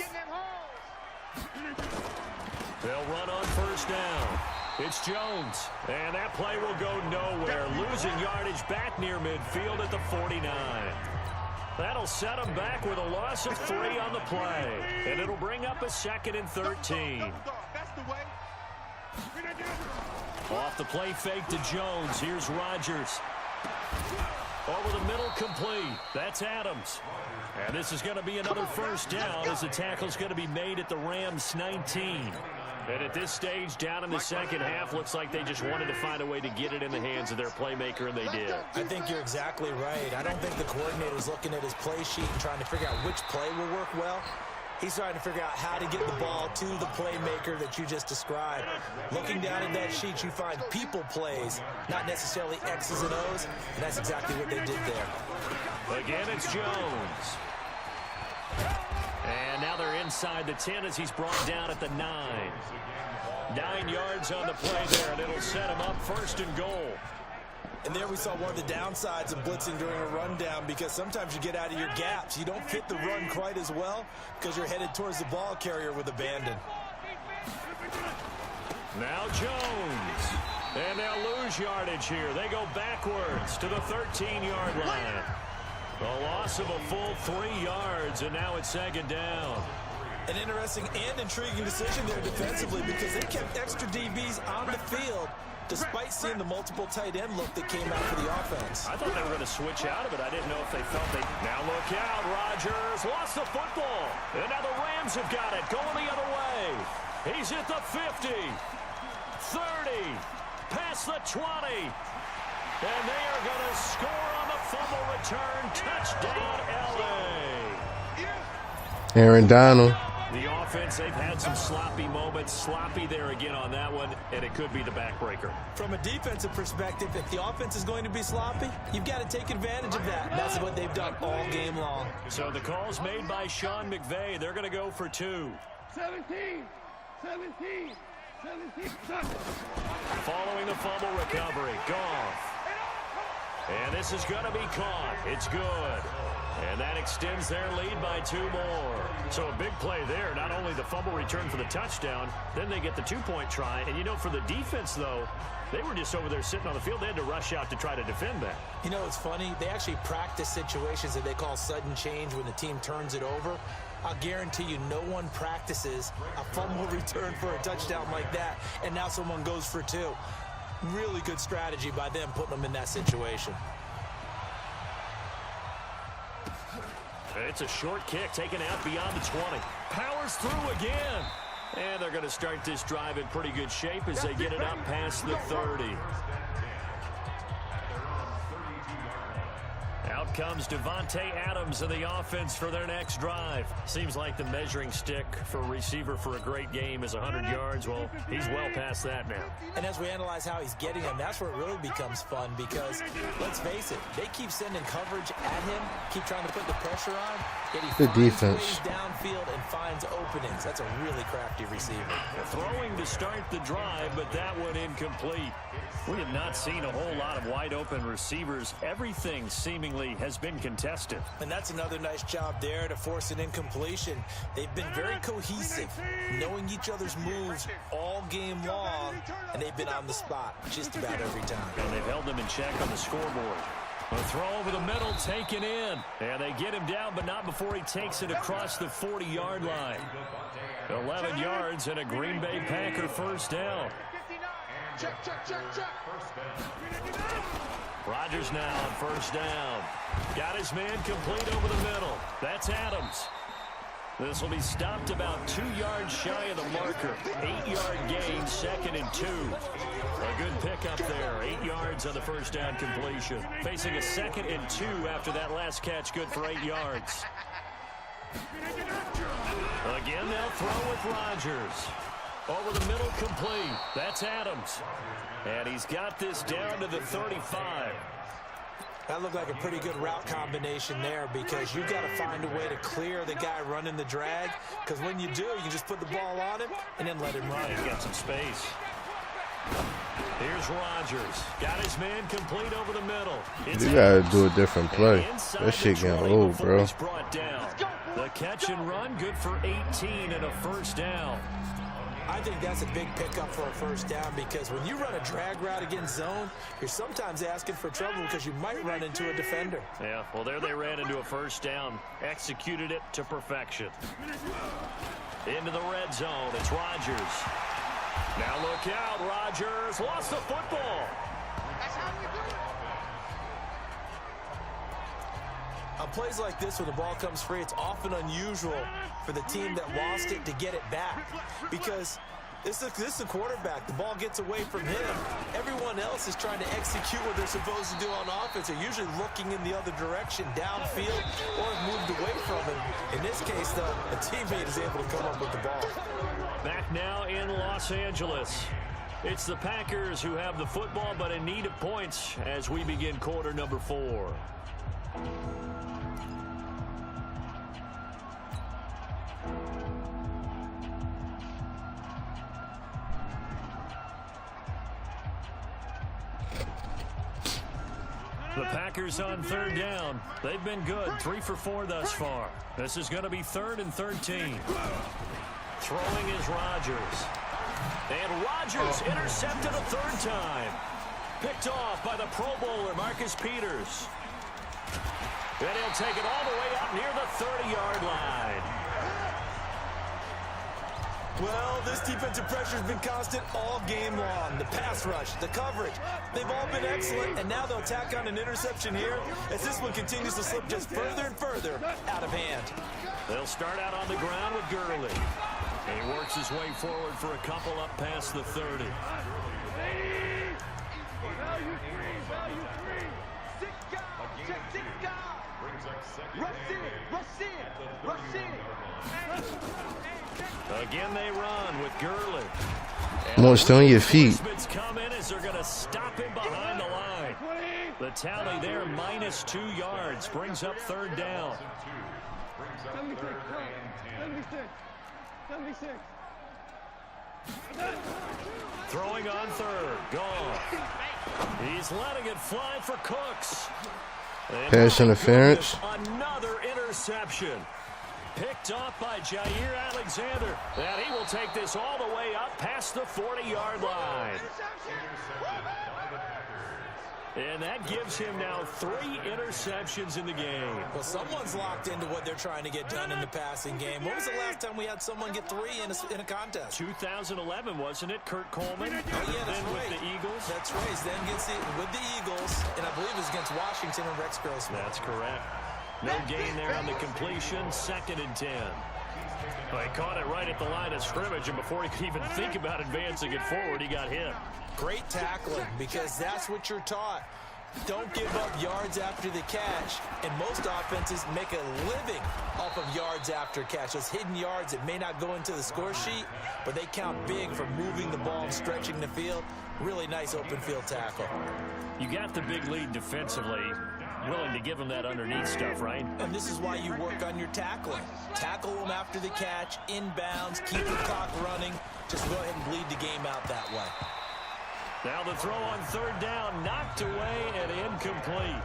[SPEAKER 4] They'll run on first down. It's Jones, and that play will go nowhere. Losing yardage back near midfield at the 49. That'll set him back with a loss of 3 on the play. And it'll bring up a 2nd and 13. Off the play fake to Jones. Here's Rodgers. Over the middle, complete. That's Adams. And this is going to be another first down as the tackle's going to be made at the Rams' 19. And at this stage, down in the second half, looks like they just wanted to find a way to get it in the hands of their playmaker, and they did.
[SPEAKER 5] I think you're exactly right. I don't think the coordinator's looking at his play sheet and trying to figure out which play will work well. He's trying to figure out how to get the ball to the playmaker that you just described. Looking down at that sheet, you find people plays, not necessarily X's and O's, and that's exactly what they did there.
[SPEAKER 4] Again, it's Jones. And now they're inside the 10 as he's brought down at the 9. 9 yards on the play there, and it'll set him up 1st and goal.
[SPEAKER 5] And there we saw one of the downsides of blitzing during a rundown, because sometimes you get out of your gaps. You don't fit the run quite as well because you're headed towards the ball carrier with abandon.
[SPEAKER 4] Now Jones. And they'll lose yardage here. They go backwards to the 13-yard line. A loss of a full 3 yards, and now it's 2nd down.
[SPEAKER 5] An interesting and intriguing decision there defensively, because they kept extra DBs on the field despite seeing the multiple tight end look that came out for the offense.
[SPEAKER 4] I thought they were going to switch out of it. I didn't know if they felt they... Now look out, Rodgers lost the football. And now the Rams have got it, going the other way. He's at the 50, 30, past the 20. And they are going to score on the fumble return. Touchdown, L.A.
[SPEAKER 2] Aaron Donald.
[SPEAKER 4] The offense, they've had some sloppy moments. Sloppy there again on that one, and it could be the backbreaker.
[SPEAKER 5] From a defensive perspective, if the offense is going to be sloppy, you've got to take advantage of that. That's what they've done all game long.
[SPEAKER 4] So the call's made by Sean McVay. They're going to go for 2.
[SPEAKER 6] 17.
[SPEAKER 4] Following the fumble recovery, Goff. And this is going to be caught. It's good. And that extends their lead by 2 more. So a big play there. Not only the fumble return for the touchdown, then they get the 2-point try. And, you know, for the defense, though, they were just over there sitting on the field. They had to rush out to try to defend that.
[SPEAKER 5] You know, it's funny. They actually practice situations that they call sudden change when the team turns it over. I'll guarantee you no one practices a fumble return for a touchdown like that, and now someone goes for 2. Really good strategy by them putting them in that situation.
[SPEAKER 4] It's a short kick taken out beyond the 20. Powers through again. And they're going to start this drive in pretty good shape as they get it up past the 30. Out comes Devontae Adams in the offense for their next drive. Seems like the measuring stick for a receiver for a great game is 100 yards. Well, he's well past that now.
[SPEAKER 5] And as we analyze how he's getting them, that's where it really becomes fun, because, let's face it, they keep sending coverage at him, keep trying to put the pressure on, yet he finds ways downfield and finds openings. That's a really crafty receiver.
[SPEAKER 4] Throwing to start the drive, but that one incomplete. We have not seen a whole lot of wide-open receivers. Everything seemingly has been contested.
[SPEAKER 5] And that's another nice job there to force an incompletion. They've been very cohesive, knowing each other's moves all game long, and they've been on the spot just about every time.
[SPEAKER 4] And they've held them in check on the scoreboard. A throw over the middle taken in. And they get him down, but not before he takes it across the 40-yard line. 11 yards and a Green Bay Packer first down.
[SPEAKER 6] Check.
[SPEAKER 4] Rodgers now on first down. Got his man complete over the middle. That's Adams. This will be stopped about 2 yards shy of the marker. 8-yard gain, 2nd and 2. A good pickup there. 8 yards on the first down completion. Facing a 2nd and 2 after that last catch, good for 8 yards. Again, they'll throw with Rodgers. Over the middle, complete. That's Adams. And he's got this down to the 35.
[SPEAKER 5] That looked like a pretty good route combination there, because you've got to find a way to clear the guy running the drag, because when you do, you just put the ball on him and then let him run.
[SPEAKER 4] He's got some space. Here's Rodgers. Got his man complete over the middle.
[SPEAKER 2] You got to do a different play. That shit getting old, bro.
[SPEAKER 4] The catch and run, good for 18 and a first down.
[SPEAKER 5] I think that's a big pickup for a first down, because when you run a drag route against zone, you're sometimes asking for trouble because you might run into a defender.
[SPEAKER 4] Yeah, well, there they ran into a first down. Executed it to perfection. Into the red zone. It's Rodgers. Now look out. Rodgers lost the football.
[SPEAKER 6] That's how we do it.
[SPEAKER 5] On plays like this, when the ball comes free, it's often unusual for the team that lost it to get it back, because This is the quarterback. The ball gets away from him. Everyone else is trying to execute what they're supposed to do on offense. They're usually looking in the other direction, downfield, or moved away from him. In this case, though, a teammate is able to come up with the ball.
[SPEAKER 4] Back now in Los Angeles. It's the Packers who have the football, but in need of points as we begin quarter number 4. The Packers on third down. They've been good, 3 for 4 thus far. This is going to be 3rd and 13. Throwing is Rodgers. And Rodgers intercepted a 3rd time. Picked off by the Pro Bowler, Marcus Peters. Then he'll take it all the way up near the 30-yard line.
[SPEAKER 5] Well, this defensive pressure has been constant all game long. The pass rush, the coverage, they've all been excellent, and now they'll tack on an interception here as this one continues to slip just further and further out of hand.
[SPEAKER 4] They'll start out on the ground with Gurley. And he works his way forward for a couple up past the 30. Again they run with Gurley.
[SPEAKER 2] More stay on your feet.
[SPEAKER 4] Come in as they're going to stop him behind the line. The tally there, -2 yards, brings up 3rd down.
[SPEAKER 6] 76.
[SPEAKER 4] Throwing on 3rd, gone. He's letting it fly for Cooks.
[SPEAKER 2] Pass interference.
[SPEAKER 4] Another interception. Picked off by Jair Alexander. And he will take this all the way up past the 40-yard line. And that gives him now 3 interceptions in the game.
[SPEAKER 5] Well, someone's locked into what they're trying to get done in the passing game. When was the last time we had someone get 3 in a contest?
[SPEAKER 4] 2011, wasn't it? Kurt Coleman.
[SPEAKER 5] Oh, yeah, that's
[SPEAKER 4] then
[SPEAKER 5] right.
[SPEAKER 4] With the Eagles.
[SPEAKER 5] That's right. He's then gets it with the Eagles, and I believe it was against Washington and Rex Grossman.
[SPEAKER 4] That's correct. No gain there on the completion. 2nd and 10. Well, he caught it right at the line of scrimmage, and before he could even think about advancing it forward, he got hit.
[SPEAKER 5] Great tackling, because that's what you're taught. Don't give up yards after the catch, and most offenses make a living off of yards after catch. Those hidden yards that may not go into the score sheet, but they count big for moving the ball and stretching the field. Really nice open field tackle.
[SPEAKER 4] You got the big lead defensively. Willing to give them that underneath stuff, right?
[SPEAKER 5] And this is why you work on your tackling. Tackle them after the catch, inbounds, keep the clock running. Just go ahead and bleed the game out that way.
[SPEAKER 4] Now the throw on 3rd down, knocked away and incomplete.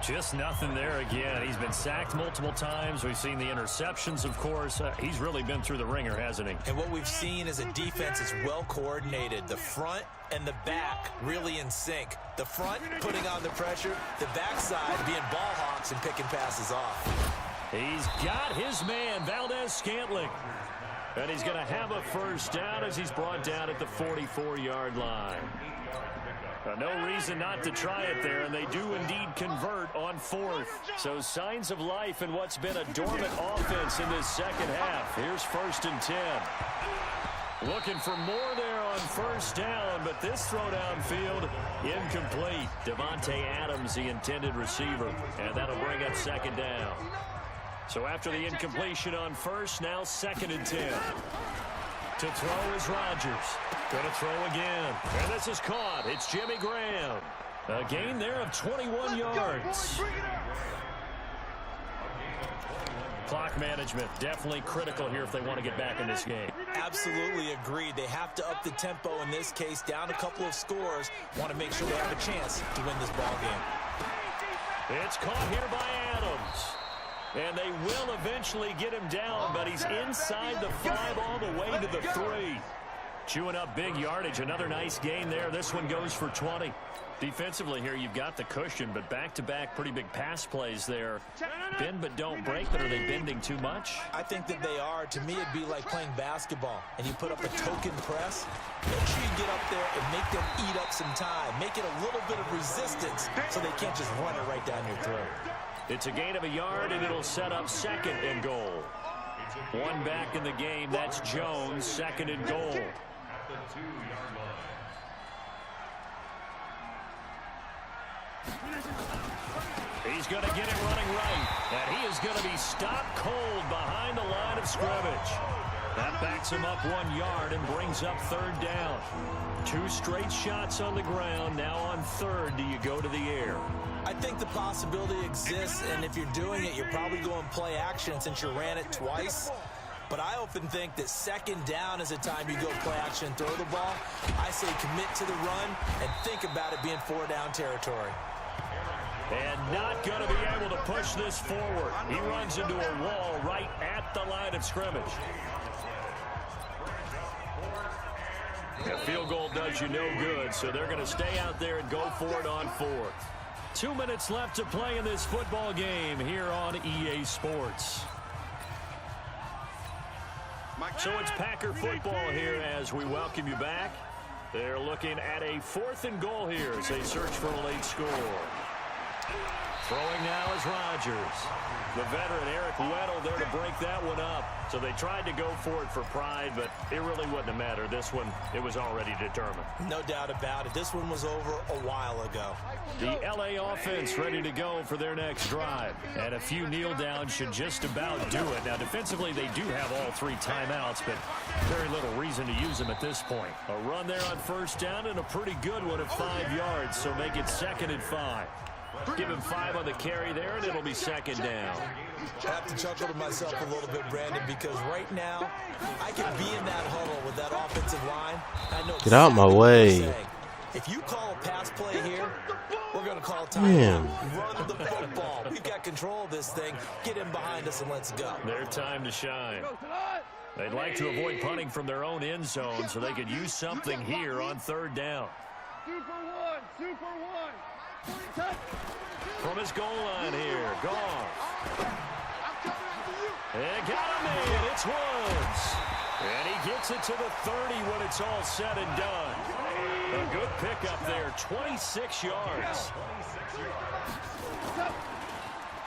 [SPEAKER 4] Just nothing there again. He's been sacked multiple times. We've seen the interceptions, of course. He's really been through the ringer, hasn't he?
[SPEAKER 5] And what we've seen is a defense that's well coordinated. The front and the back really in sync. The front putting on the pressure, the backside being ball hawks and picking passes off.
[SPEAKER 4] He's got his man, Valdez-Scantling. And he's going to have a 1st down as he's brought down at the 44-yard line. No reason not to try it there, and they do indeed convert on 4th. So signs of life in what's been a dormant offense in this 2nd half. Here's 1st and 10. Looking for more there on 1st down, but this throw downfield incomplete. Devontae Adams, the intended receiver, and that'll bring up 2nd down. So after the incompletion on 1st, now 2nd and 10. To throw is Rodgers. Going to throw again. And this is caught. It's Jimmy Graham. A gain there of 21 yards. Clock management definitely critical here if they want to get back in this game.
[SPEAKER 5] Absolutely agreed. They have to up the tempo in this case, down a couple of scores. Want to make sure they have a chance to win this ball game.
[SPEAKER 4] It's caught here by Adams. And they will eventually get him down, but he's inside the 5 all the way to the 3. Chewing up big yardage. Another nice gain there. This one goes for 20. Defensively here, you've got the cushion, but back-to-back pretty big pass plays there. Bend but don't break, but are they bending too much?
[SPEAKER 5] I think that they are. To me, it'd be like playing basketball, and you put up a token press. Make sure you get up there and make them eat up some time. Make it a little bit of resistance so they can't just run it right down your throat.
[SPEAKER 4] It's a gain of a yard, and it'll set up 2nd and goal. One back in the game. That's Jones, 2nd and goal.
[SPEAKER 8] At the 2-yard line.
[SPEAKER 4] He's going to get it running right. And he is going to be stopped cold behind the line of scrimmage. That backs him up 1 yard and brings up 3rd down. 2 straight shots on the ground. Now on 3rd, do you go to the air?
[SPEAKER 5] I think the possibility exists, and if you're doing it, you're probably going play action since you ran it twice. But I often think that 2nd down is a time you go play action and throw the ball. I say commit to the run and think about it being 4-down territory.
[SPEAKER 4] And not going to be able to push this forward. He runs into a wall right at the line of scrimmage. A field goal does you no good, so they're going to stay out there and go for it on 4th. 2 minutes left to play in this football game here on EA Sports. So it's Packer football here as we welcome you back. They're looking at a 4th and goal here as they search for a late score. Throwing now is Rodgers. The veteran Eric Weddle there to break that one up. So they tried to go for it for pride, but it really wouldn't have mattered. This one, it was already determined.
[SPEAKER 5] No doubt about it. This one was over a while ago.
[SPEAKER 4] The LA offense ready to go for their next drive. And a few kneel downs should just about do it. Now, defensively, they do have all 3 timeouts, but very little reason to use them at this point. A run there on 1st down and a pretty good one at 5 yards, so make it 2nd and 5. Give him 5 on the carry there, and it'll be 2nd down.
[SPEAKER 5] I have to chuckle to myself a little bit, Brandon, because right now I can be in that huddle with that offensive line. I know
[SPEAKER 2] Get out my way.
[SPEAKER 5] If you call a pass play here, we're going to call time. Run the football. We've got control of this thing. Get in behind us and let's go.
[SPEAKER 4] Their time to shine. They'd like to avoid punting from their own end zone so they could use something here on 3rd down.
[SPEAKER 6] Super one.
[SPEAKER 4] From his goal line here, Gunz. And got him in. It's Woods. And he gets it to the 30 when it's all said and done. A good pickup there, 26 yards.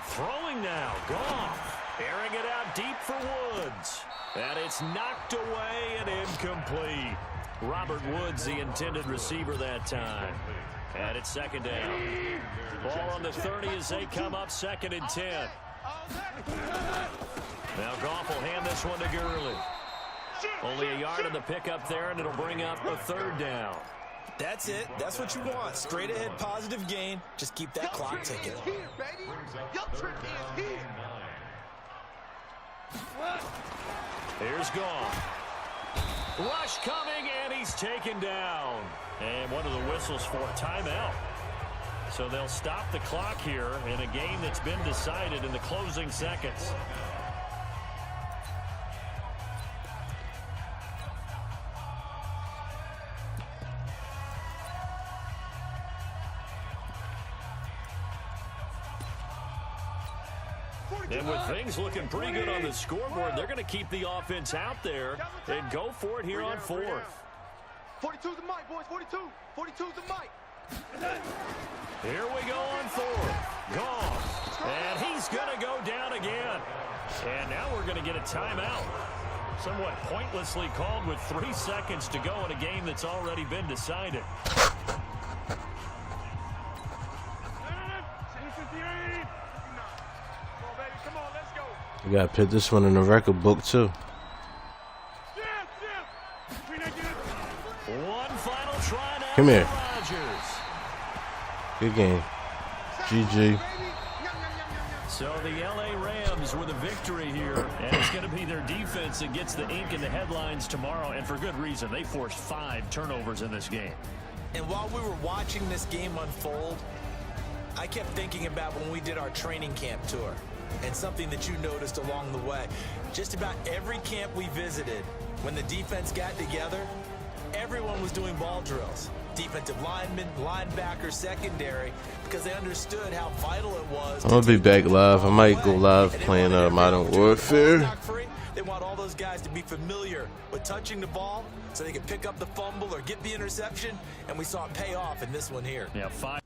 [SPEAKER 4] Throwing now, Goff. Airing it out deep for Woods. And it's knocked away and incomplete. Robert Woods, the intended receiver that time. And it's 2nd down. Ball on the 30 as they come up 2nd and 10. Now Goff will hand this one to Gurley. Only a yard on the pickup there, and it'll bring up a 3rd down.
[SPEAKER 5] That's it. That's what you want. Straight ahead, positive gain. Just keep that clock ticking.
[SPEAKER 4] Here's Goff. Rush coming, and he's taken down. And one of the whistles for a timeout. So they'll stop the clock here in a game that's been decided in the closing seconds. And with things looking pretty good on the scoreboard, they're going to keep the offense out there and go for it here on 4th.
[SPEAKER 6] 42's the mic, boys. 42. 42's the mic.
[SPEAKER 4] Here we go on 4th. Goff. And he's going to go down again. And now we're going to get a timeout. Somewhat pointlessly called with 3 seconds to go in a game that's already been decided.
[SPEAKER 2] You got to put this one in the record book, too.
[SPEAKER 4] One final try now.
[SPEAKER 2] Come here.
[SPEAKER 4] Rodgers.
[SPEAKER 2] Good game. GG.
[SPEAKER 4] So the LA Rams with a victory here, and it's going to be their defense that gets the ink in the headlines tomorrow, and for good reason. They forced 5 turnovers in this game.
[SPEAKER 5] And while we were watching this game unfold, I kept thinking about when we did our training camp tour. And something that you noticed along the way. Just about every camp we visited, when the defense got together, everyone was doing ball drills. Defensive linemen, linebackers, secondary, because they understood how vital it was.
[SPEAKER 2] I'm going to be back live. I might go live playing Modern Warfare.
[SPEAKER 5] They want all those guys to be familiar with touching the ball so they can pick up the fumble or get the interception. And we saw it pay off in this one here.
[SPEAKER 4] Yeah, 5